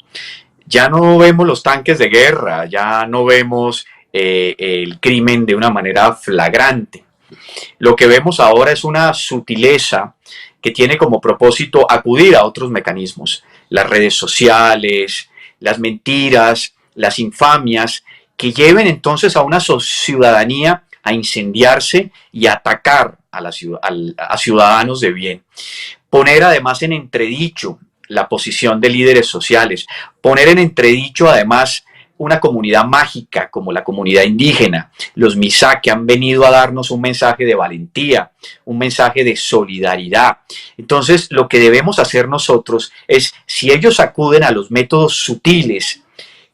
Ya no vemos los tanques de guerra, ya no vemos el crimen de una manera flagrante. Lo que vemos ahora es una sutileza que tiene como propósito acudir a otros mecanismos: las redes sociales, las mentiras, las infamias, que lleven entonces a una ciudadanía a incendiarse y atacar a ciudadanos de bien. Poner además en entredicho la posición de líderes sociales, poner en entredicho además una comunidad mágica como la comunidad indígena, los MISAC, que han venido a darnos un mensaje de valentía, un mensaje de solidaridad. Entonces, lo que debemos hacer nosotros es, si ellos acuden a los métodos sutiles,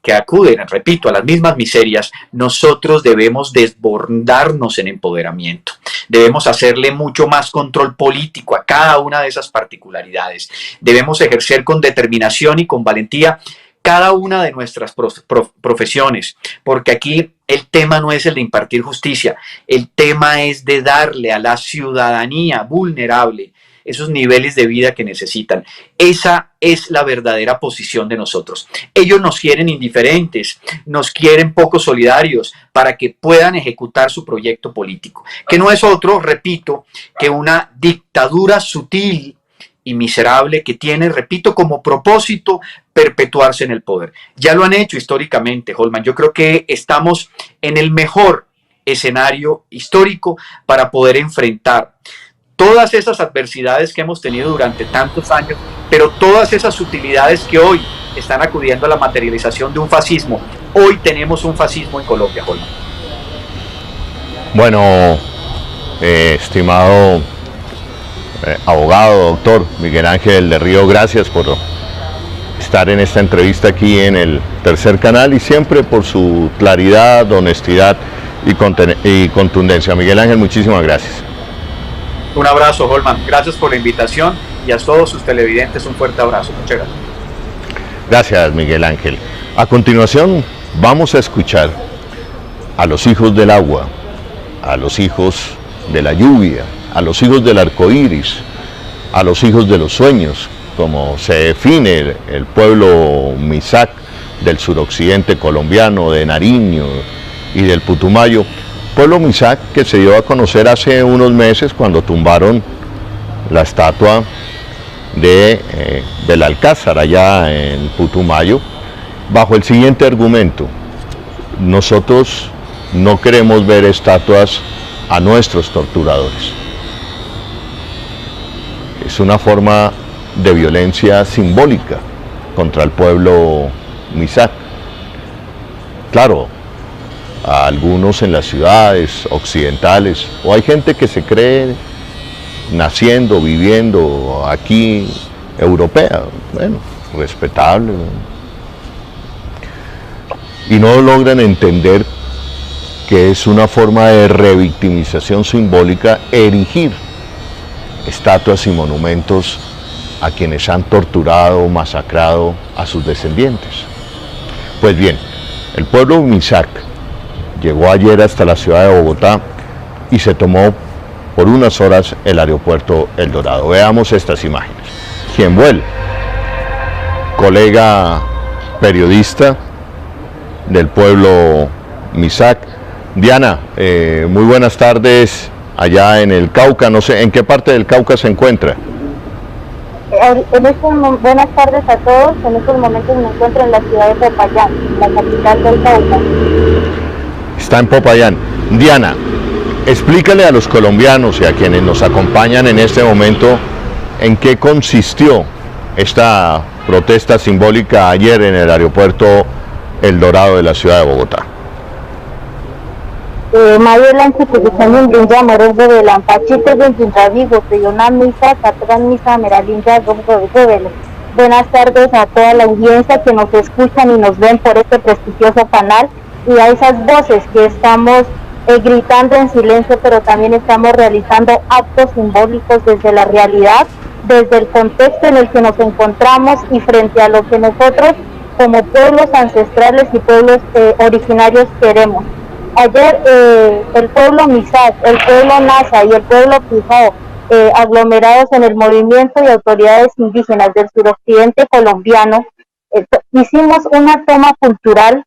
que acuden, repito, a las mismas miserias, nosotros debemos desbordarnos en empoderamiento. Debemos hacerle mucho más control político a cada una de esas particularidades. Debemos ejercer con determinación y con valentía cada una de nuestras profesiones, porque aquí el tema no es el de impartir justicia, el tema es de darle a la ciudadanía vulnerable esos niveles de vida que necesitan. Esa es la verdadera posición de nosotros. Ellos nos quieren indiferentes, nos quieren poco solidarios para que puedan ejecutar su proyecto político, que no es otro, repito, que una dictadura sutil y miserable que tiene, repito, como propósito perpetuarse en el poder. Ya lo han hecho históricamente, Holman. Yo creo que estamos en el mejor escenario histórico para poder enfrentar todas esas adversidades que hemos tenido durante tantos años, pero todas esas sutilidades que hoy están acudiendo a la materialización de un fascismo. Hoy tenemos un fascismo en Colombia, Holman. Bueno, estimado abogado, doctor Miguel Ángel de Río, gracias por estar en esta entrevista aquí en el Tercer Canal y siempre por su claridad, honestidad y contundencia. Miguel Ángel, muchísimas gracias. Un abrazo, Holman. Gracias por la invitación y a todos sus televidentes un fuerte abrazo. Muchas gracias. Gracias, Miguel Ángel. A continuación vamos a escuchar a los hijos del agua, a los hijos de la lluvia, a los hijos del arco iris, a los hijos de los sueños, como se define el pueblo MISAC del suroccidente colombiano, de Nariño y del Putumayo. Pueblo MISAC que se dio a conocer hace unos meses cuando tumbaron la estatua del Alcázar allá en Putumayo, bajo el siguiente argumento: nosotros no queremos ver estatuas a nuestros torturadores. Es una forma de violencia simbólica contra el pueblo MISAC. Claro, a algunos en las ciudades occidentales, o hay gente que se cree naciendo, viviendo aquí, europea, bueno, respetable, ¿no? Y no logran entender que es una forma de revictimización simbólica erigir estatuas y monumentos a quienes han torturado o masacrado a sus descendientes. Pues bien, el pueblo MISAC llegó ayer hasta la ciudad de Bogotá y se tomó por unas horas el aeropuerto El Dorado. Veamos estas imágenes. ¿Quién vuela? Colega periodista del pueblo Misak. Diana, muy buenas tardes allá en el Cauca. No sé, ¿en qué parte del Cauca se encuentra? Buenas tardes a todos. En estos momentos me encuentro en la ciudad de Popayán, la capital del Cauca. Está en Popayán. Diana, explícale a los colombianos y a quienes nos acompañan en este momento en qué consistió esta protesta simbólica ayer en el aeropuerto El Dorado de la ciudad de Bogotá. Mayela institución de Moros de Lampachite de Ravigo, Peyona Misa, Catrán Misa, Meralinda, Gómez. Buenas tardes a toda la audiencia que nos escuchan y nos ven por este prestigioso canal y a esas voces que estamos gritando en silencio, pero también estamos realizando actos simbólicos desde la realidad, desde el contexto en el que nos encontramos y frente a lo que nosotros como pueblos ancestrales y pueblos originarios queremos. Ayer el pueblo Misak, el pueblo Nasa y el pueblo Pijao, aglomerados en el movimiento y autoridades indígenas del suroccidente colombiano, hicimos una toma cultural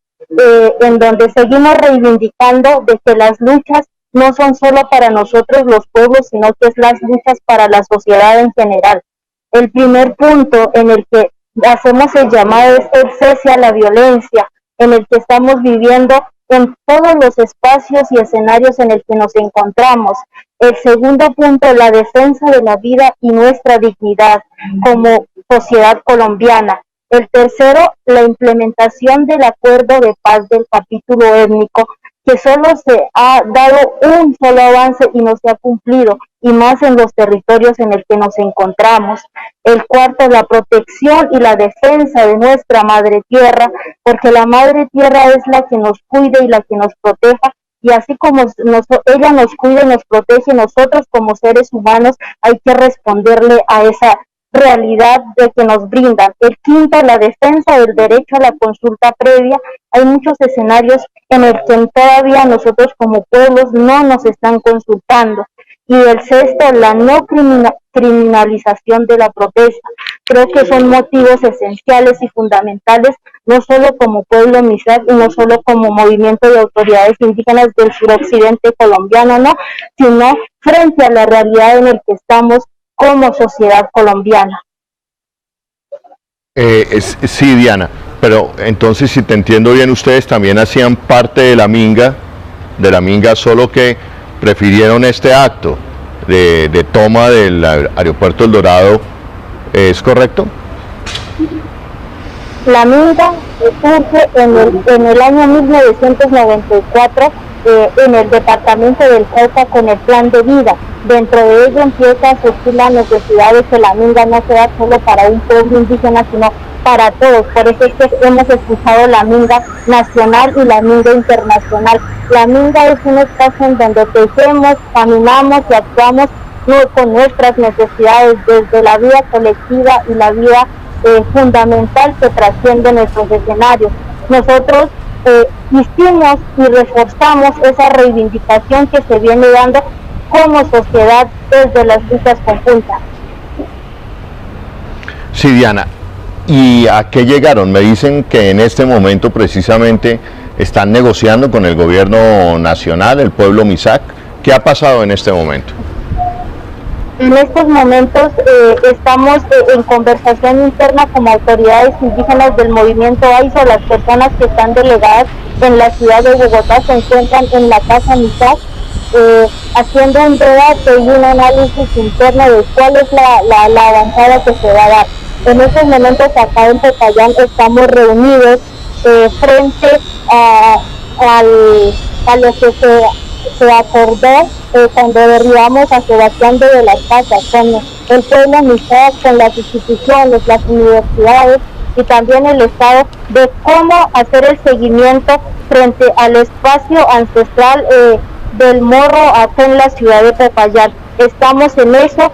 en donde seguimos reivindicando de que las luchas no son solo para nosotros los pueblos, sino que es las luchas para la sociedad en general. El primer punto en el que hacemos el llamado es el cese a la violencia, en el que estamos viviendo en todos los espacios y escenarios en el que nos encontramos. El segundo punto, la defensa de la vida y nuestra dignidad como sociedad colombiana. El tercero, la implementación del acuerdo de paz del capítulo étnico, que solo se ha dado un solo avance y no se ha cumplido, y más en los territorios en el que nos encontramos. El cuarto, la protección y la defensa de nuestra madre tierra, porque la madre tierra es la que nos cuida y la que nos proteja, y así como ella nos cuida y nos protege, nosotros como seres humanos hay que responderle a esa realidad de que nos brindan. El quinto, la defensa del derecho a la consulta previa. Hay muchos escenarios en los que todavía nosotros como pueblos no nos están consultando. Y el sexto, la no criminalización de la protesta. Creo que son motivos esenciales y fundamentales, no solo como pueblo Misak y no solo como movimiento de autoridades indígenas del suroccidente colombiano, no, sino frente a la realidad en la que estamos como sociedad colombiana. Sí, Diana, pero entonces si te entiendo bien, ustedes también hacían parte de la minga, solo que prefirieron este acto de toma del aeropuerto El Dorado, ¿es correcto? La minga surge en el año 1994 en el departamento del Cauca con el plan de vida. Dentro de ello empieza a surgir la necesidad de que la minga no sea solo para un pueblo indígena, sino para todos. Por eso es que hemos escuchado la minga nacional y la minga internacional. La minga es un espacio en donde tejemos, caminamos y actuamos con nuestras necesidades desde la vida colectiva y la vida fundamental que trasciende nuestros escenarios. Nosotros hicimos y reforzamos esa reivindicación que se viene dando como sociedad desde las luchas conjuntas. Sí, Diana. ¿Y a qué llegaron? Me dicen que en este momento precisamente están negociando con el gobierno nacional, el pueblo Misak. ¿Qué ha pasado en este momento? En estos momentos estamos en conversación interna como autoridades indígenas del movimiento AISO. Las personas que están delegadas en la ciudad de Bogotá se encuentran en la casa Misak, haciendo un debate y un análisis interno de cuál es la avanzada que se va a dar. En estos momentos acá en Popayán estamos reunidos frente a lo que se acordó cuando derribamos a Sebastián de las Casas, con el pueblo Misak, con las instituciones, las universidades y también el Estado, de cómo hacer el seguimiento frente al espacio ancestral del Morro acá en la ciudad de Popayán. Estamos en eso,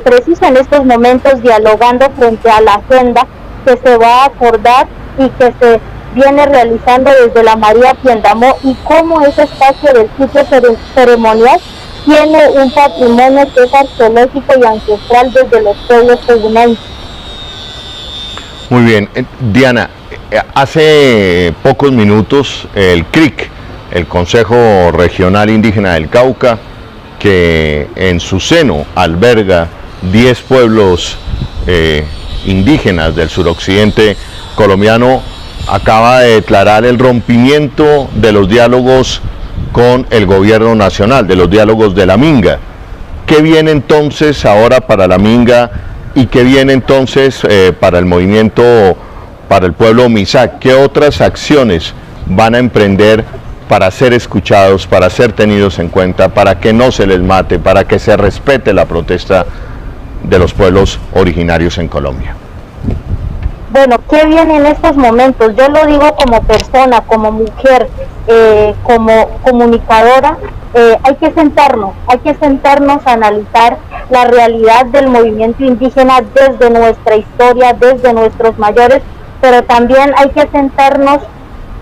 preciso en estos momentos, dialogando frente a la agenda que se va a acordar y que se viene realizando desde la María Piendamó y cómo ese espacio del sitio ceremonial tiene un patrimonio que es arqueológico y ancestral desde los pueblos tegumenses. Muy bien. Diana, hace pocos minutos el CRIC, el Consejo Regional Indígena del Cauca, que en su seno alberga 10 pueblos indígenas del suroccidente colombiano, acaba de declarar el rompimiento de los diálogos con el gobierno nacional, de los diálogos de la Minga. ¿Qué viene entonces ahora para la Minga y qué viene entonces para el movimiento, para el pueblo Misak? ¿Qué otras acciones van a emprender para ser escuchados, para ser tenidos en cuenta, para que no se les mate, para que se respete la protesta de los pueblos originarios en Colombia? Bueno, ¿qué viene en estos momentos? Yo lo digo como persona, como mujer, como comunicadora. Hay que sentarnos a analizar la realidad del movimiento indígena desde nuestra historia, desde nuestros mayores, pero también hay que sentarnos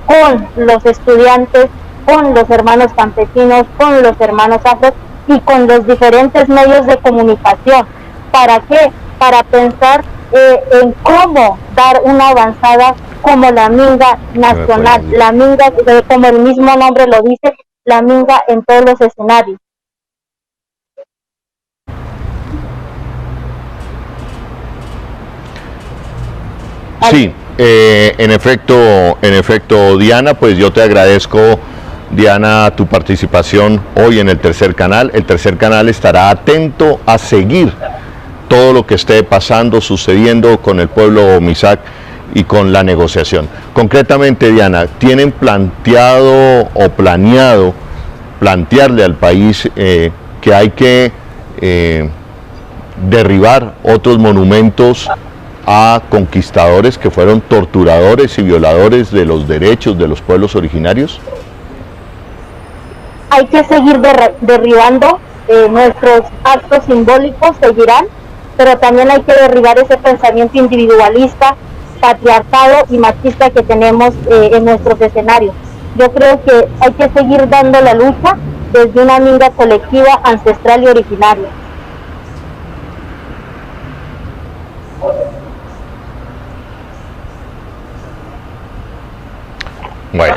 con los estudiantes, con los hermanos campesinos, con los hermanos afros y con los diferentes medios de comunicación. ¿Para qué? Para pensar en cómo dar una avanzada como la Minga nacional, la Minga, como el mismo nombre lo dice, la Minga en todos los escenarios. Sí, en efecto, Diana, pues yo te agradezco, Diana, tu participación hoy en el Tercer Canal. El Tercer Canal estará atento a seguir todo lo que esté pasando, sucediendo con el pueblo Misak y con la negociación. Concretamente, Diana, ¿tienen planteado o planeado plantearle al país que hay que derribar otros monumentos a conquistadores que fueron torturadores y violadores de los derechos de los pueblos originarios? Hay que seguir derribando, nuestros actos simbólicos seguirán, pero también hay que derribar ese pensamiento individualista, patriarcado y machista que tenemos en nuestros escenarios. Yo creo que hay que seguir dando la lucha desde una Minga colectiva, ancestral y originaria. Bueno,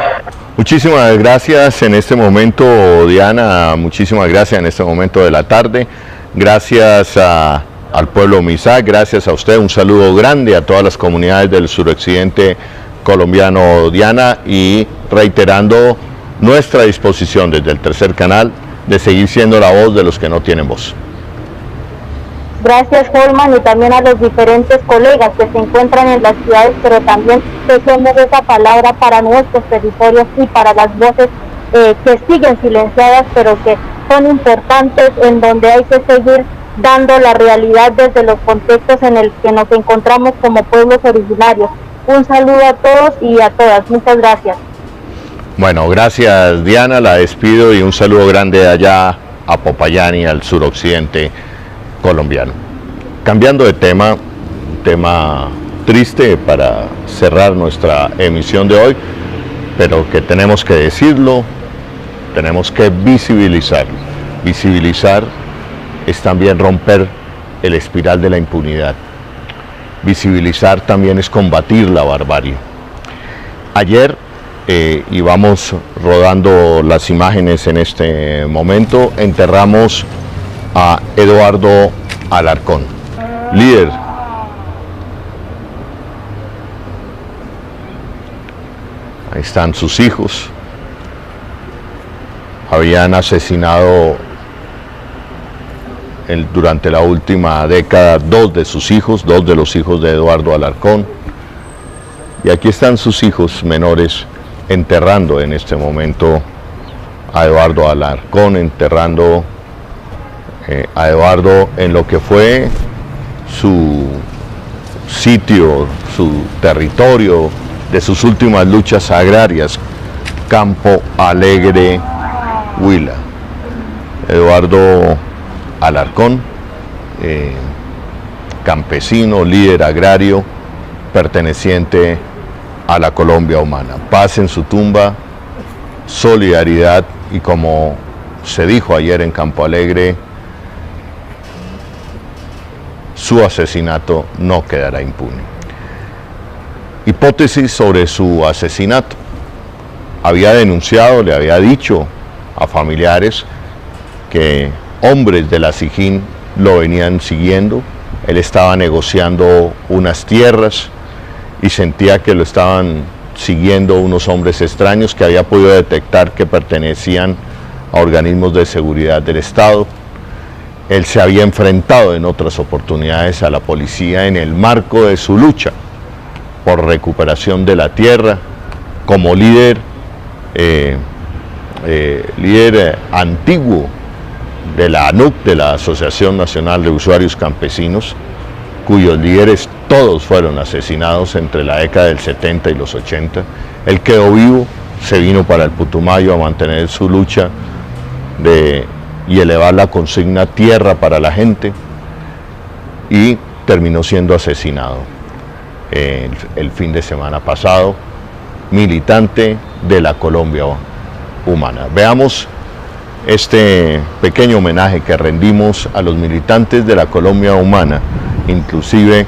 muchísimas gracias en este momento, Diana, muchísimas gracias en este momento de la tarde. Gracias al pueblo Misak, gracias a usted, un saludo grande a todas las comunidades del suroccidente colombiano, Diana, y reiterando nuestra disposición desde el Tercer Canal de seguir siendo la voz de los que no tienen voz. Gracias, Holman, y también a los diferentes colegas que se encuentran en las ciudades, pero también dejemos esa palabra para nuestros territorios y para las voces que siguen silenciadas, pero que son importantes, en donde hay que seguir dando la realidad desde los contextos en el que nos encontramos como pueblos originarios. Un saludo a todos y a todas. Muchas gracias. Bueno, gracias, Diana, la despido y un saludo grande allá a Popayán y al suroccidente colombiano. Cambiando de tema, un tema triste para cerrar nuestra emisión de hoy, pero que tenemos que decirlo, tenemos que visibilizarlo. Visibilizar es también romper el espiral de la impunidad. Visibilizar también es combatir la barbarie. Ayer, y vamos rodando las imágenes en este momento, enterramos a Eduardo Alarcón, líder. Ahí están sus hijos. Habían asesinado durante la última década dos de sus hijos, dos de los hijos de Eduardo Alarcón. Y aquí están sus hijos menores enterrando en este momento a Eduardo Alarcón, enterrando a Eduardo en lo que fue su sitio, su territorio de sus últimas luchas agrarias, Campo Alegre, Huila. Eduardo Alarcón, campesino, líder agrario, perteneciente a la Colombia Humana. Paz en su tumba, solidaridad y, como se dijo ayer en Campo Alegre, su asesinato no quedará impune. Hipótesis sobre su asesinato. Había denunciado, le había dicho a familiares que hombres de la SIJIN lo venían siguiendo. Él estaba negociando unas tierras y sentía que lo estaban siguiendo unos hombres extraños que había podido detectar que pertenecían a organismos de seguridad del Estado. Él se había enfrentado en otras oportunidades a la policía en el marco de su lucha por recuperación de la tierra, como líder antiguo de la ANUC, de la Asociación Nacional de Usuarios Campesinos, cuyos líderes todos fueron asesinados entre la década del 70 y los 80. Él quedó vivo, se vino para el Putumayo a mantener su lucha y elevar la consigna tierra para la gente, y terminó siendo asesinado el fin de semana pasado, militante de la Colombia Humana. Veamos este pequeño homenaje que rendimos a los militantes de la Colombia Humana, inclusive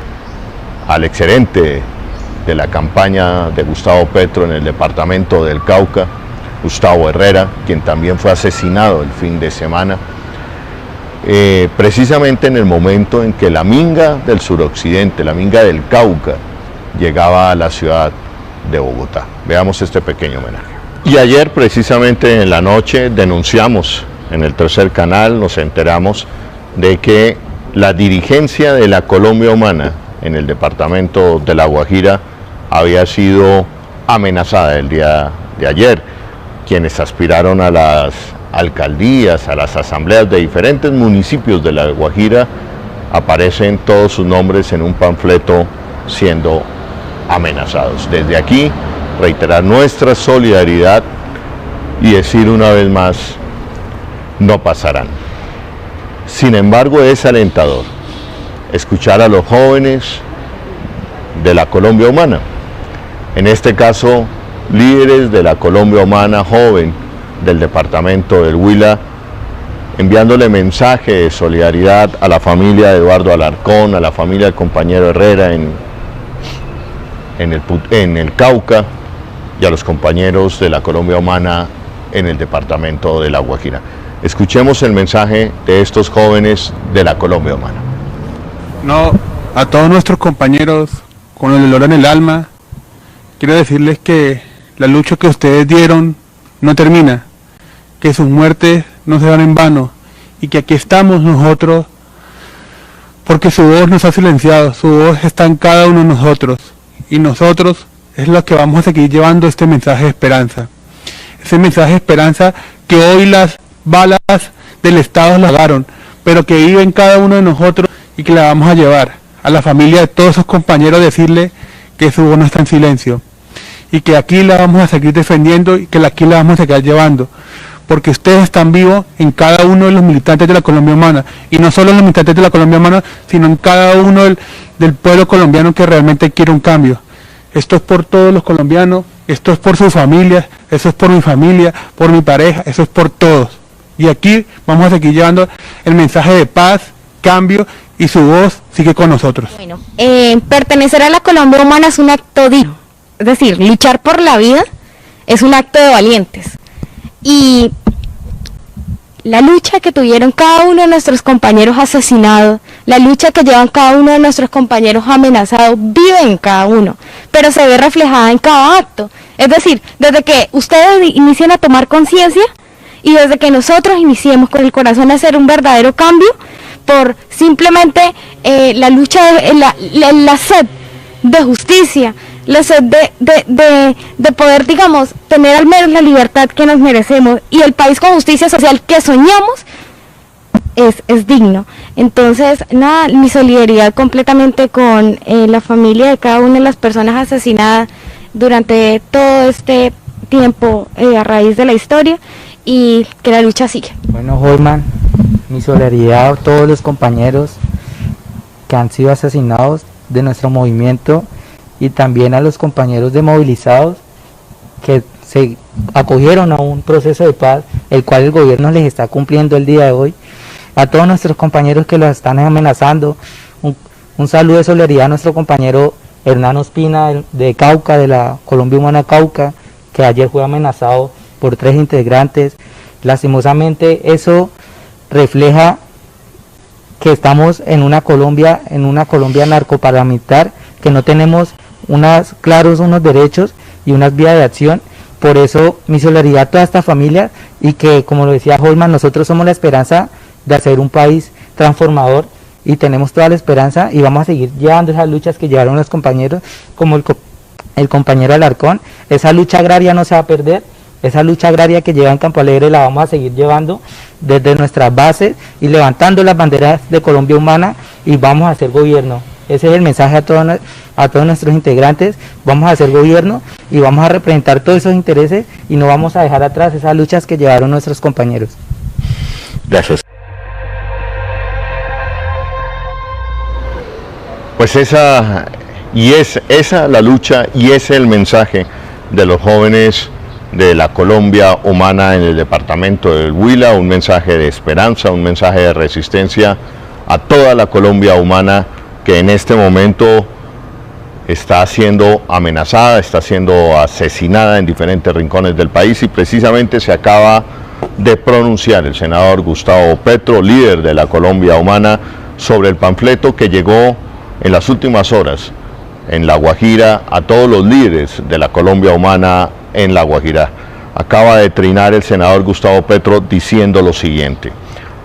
al exgerente de la campaña de Gustavo Petro en el departamento del Cauca, Gustavo Herrera, quien también fue asesinado el fin de semana, precisamente en el momento en que la Minga del suroccidente, la Minga del Cauca, llegaba a la ciudad de Bogotá. Veamos este pequeño homenaje. Y ayer, precisamente en la noche, denunciamos en el Tercer Canal, nos enteramos de que la dirigencia de la Colombia Humana en el departamento de La Guajira había sido amenazada el día de ayer. Quienes aspiraron a las alcaldías, a las asambleas de diferentes municipios de La Guajira, aparecen todos sus nombres en un panfleto siendo amenazados. Desde aquí, reiterar nuestra solidaridad y decir una vez más, no pasarán. Sin embargo, es alentador escuchar a los jóvenes de la Colombia Humana, en este caso líderes de la Colombia Humana joven del departamento del Huila, enviándole mensaje de solidaridad a la familia de Eduardo Alarcón, a la familia del compañero Herrera en el Cauca, y a los compañeros de la Colombia Humana en el departamento de La Guajira. Escuchemos el mensaje de estos jóvenes de la Colombia Humana. No, a todos nuestros compañeros, con el dolor en el alma, quiero decirles que la lucha que ustedes dieron no termina, que sus muertes no se van en vano, y que aquí estamos nosotros, porque su voz nos ha silenciado, su voz está en cada uno de nosotros, y nosotros es lo que vamos a seguir llevando este mensaje de esperanza. Ese mensaje de esperanza que hoy las balas del Estado la pagaron, pero que vive en cada uno de nosotros y que la vamos a llevar a la familia de todos esos compañeros, decirle que su voz no está en silencio y que aquí la vamos a seguir defendiendo y que aquí la vamos a seguir llevando, porque ustedes están vivos en cada uno de los militantes de la Colombia Humana, y no solo en los militantes de la Colombia Humana, sino en cada uno del pueblo colombiano que realmente quiere un cambio. Esto es por todos los colombianos, esto es por sus familias, eso es por mi familia, por mi pareja, eso es por todos. Y aquí vamos a seguir llevando el mensaje de paz, cambio, y su voz sigue con nosotros. Bueno, pertenecer a la Colombia Humana es un acto digno, es decir, luchar por la vida es un acto de valientes. Y la lucha que tuvieron cada uno de nuestros compañeros asesinados, la lucha que llevan cada uno de nuestros compañeros amenazados, vive en cada uno, pero se ve reflejada en cada acto. Es decir, desde que ustedes inician a tomar conciencia y desde que nosotros iniciemos con el corazón a hacer un verdadero cambio, por simplemente la lucha, la sed de justicia, la sed de poder, digamos, tener al menos la libertad que nos merecemos y el país con justicia social que soñamos, es digno. Entonces, nada, mi solidaridad completamente con la familia de cada una de las personas asesinadas durante todo este tiempo a raíz de la historia, y que la lucha sigue. Bueno, Holman, mi solidaridad a todos los compañeros que han sido asesinados de nuestro movimiento y también a los compañeros de movilizados que se acogieron a un proceso de paz, el cual el gobierno les está cumpliendo el día de hoy. A todos nuestros compañeros que los están amenazando, un saludo de solidaridad a nuestro compañero Hernán Ospina de Cauca, de la Colombia Humana Cauca, que ayer fue amenazado por 3 integrantes. Lastimosamente eso refleja que estamos en una Colombia narcoparamilitar, que no tenemos unos derechos y unas vías de acción. Por eso mi solidaridad a toda esta familia, y que, como lo decía Holman, nosotros somos la esperanza de hacer un país transformador, y tenemos toda la esperanza y vamos a seguir llevando esas luchas que llevaron los compañeros, como el compañero Alarcón. Esa lucha agraria no se va a perder, esa lucha agraria que lleva en Campo Alegre la vamos a seguir llevando desde nuestras bases y levantando las banderas de Colombia Humana, y vamos a hacer gobierno. Ese es el mensaje a todos nuestros integrantes. Vamos a hacer gobierno y vamos a representar todos esos intereses, y no vamos a dejar atrás esas luchas que llevaron nuestros compañeros. Gracias. Pues esa la lucha, y ese es el mensaje de los jóvenes de la Colombia Humana en el departamento del Huila, un mensaje de esperanza, un mensaje de resistencia a toda la Colombia Humana que en este momento está siendo amenazada, está siendo asesinada en diferentes rincones del país, y precisamente se acaba de pronunciar el senador Gustavo Petro, líder de la Colombia Humana, sobre el panfleto que llegó en las últimas horas en La Guajira a todos los líderes de la Colombia Humana en La Guajira. Acaba de trinar el senador Gustavo Petro diciendo lo siguiente: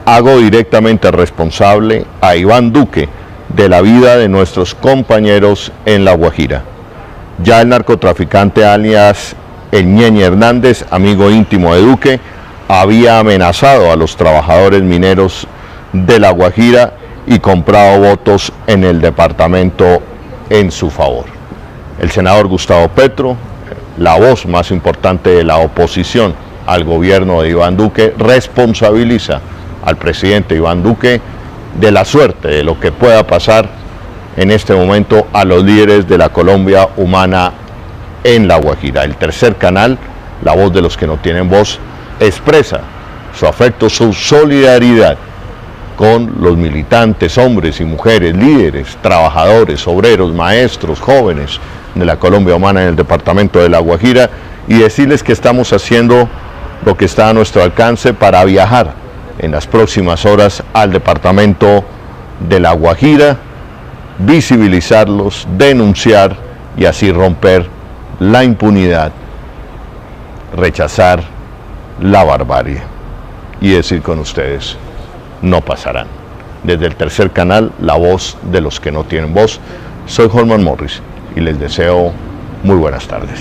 hago directamente responsable a Iván Duque de la vida de nuestros compañeros en La Guajira. Ya el narcotraficante alias El Ñeñe Hernández, amigo íntimo de Duque, había amenazado a los trabajadores mineros de La Guajira y comprado votos en el departamento en su favor. El senador Gustavo Petro, la voz más importante de la oposición al gobierno de Iván Duque, responsabiliza al presidente Iván Duque de la suerte de lo que pueda pasar en este momento a los líderes de la Colombia Humana en La Guajira. El Tercer Canal, la voz de los que no tienen voz, expresa su afecto, su solidaridad con los militantes, hombres y mujeres, líderes, trabajadores, obreros, maestros, jóvenes de la Colombia Humana en el departamento de La Guajira, y decirles que estamos haciendo lo que está a nuestro alcance para viajar en las próximas horas al departamento de La Guajira, visibilizarlos, denunciar y así romper la impunidad, rechazar la barbarie y decir con ustedes: no pasarán. Desde el Tercer Canal, la voz de los que no tienen voz, soy Holman Morris y les deseo muy buenas tardes.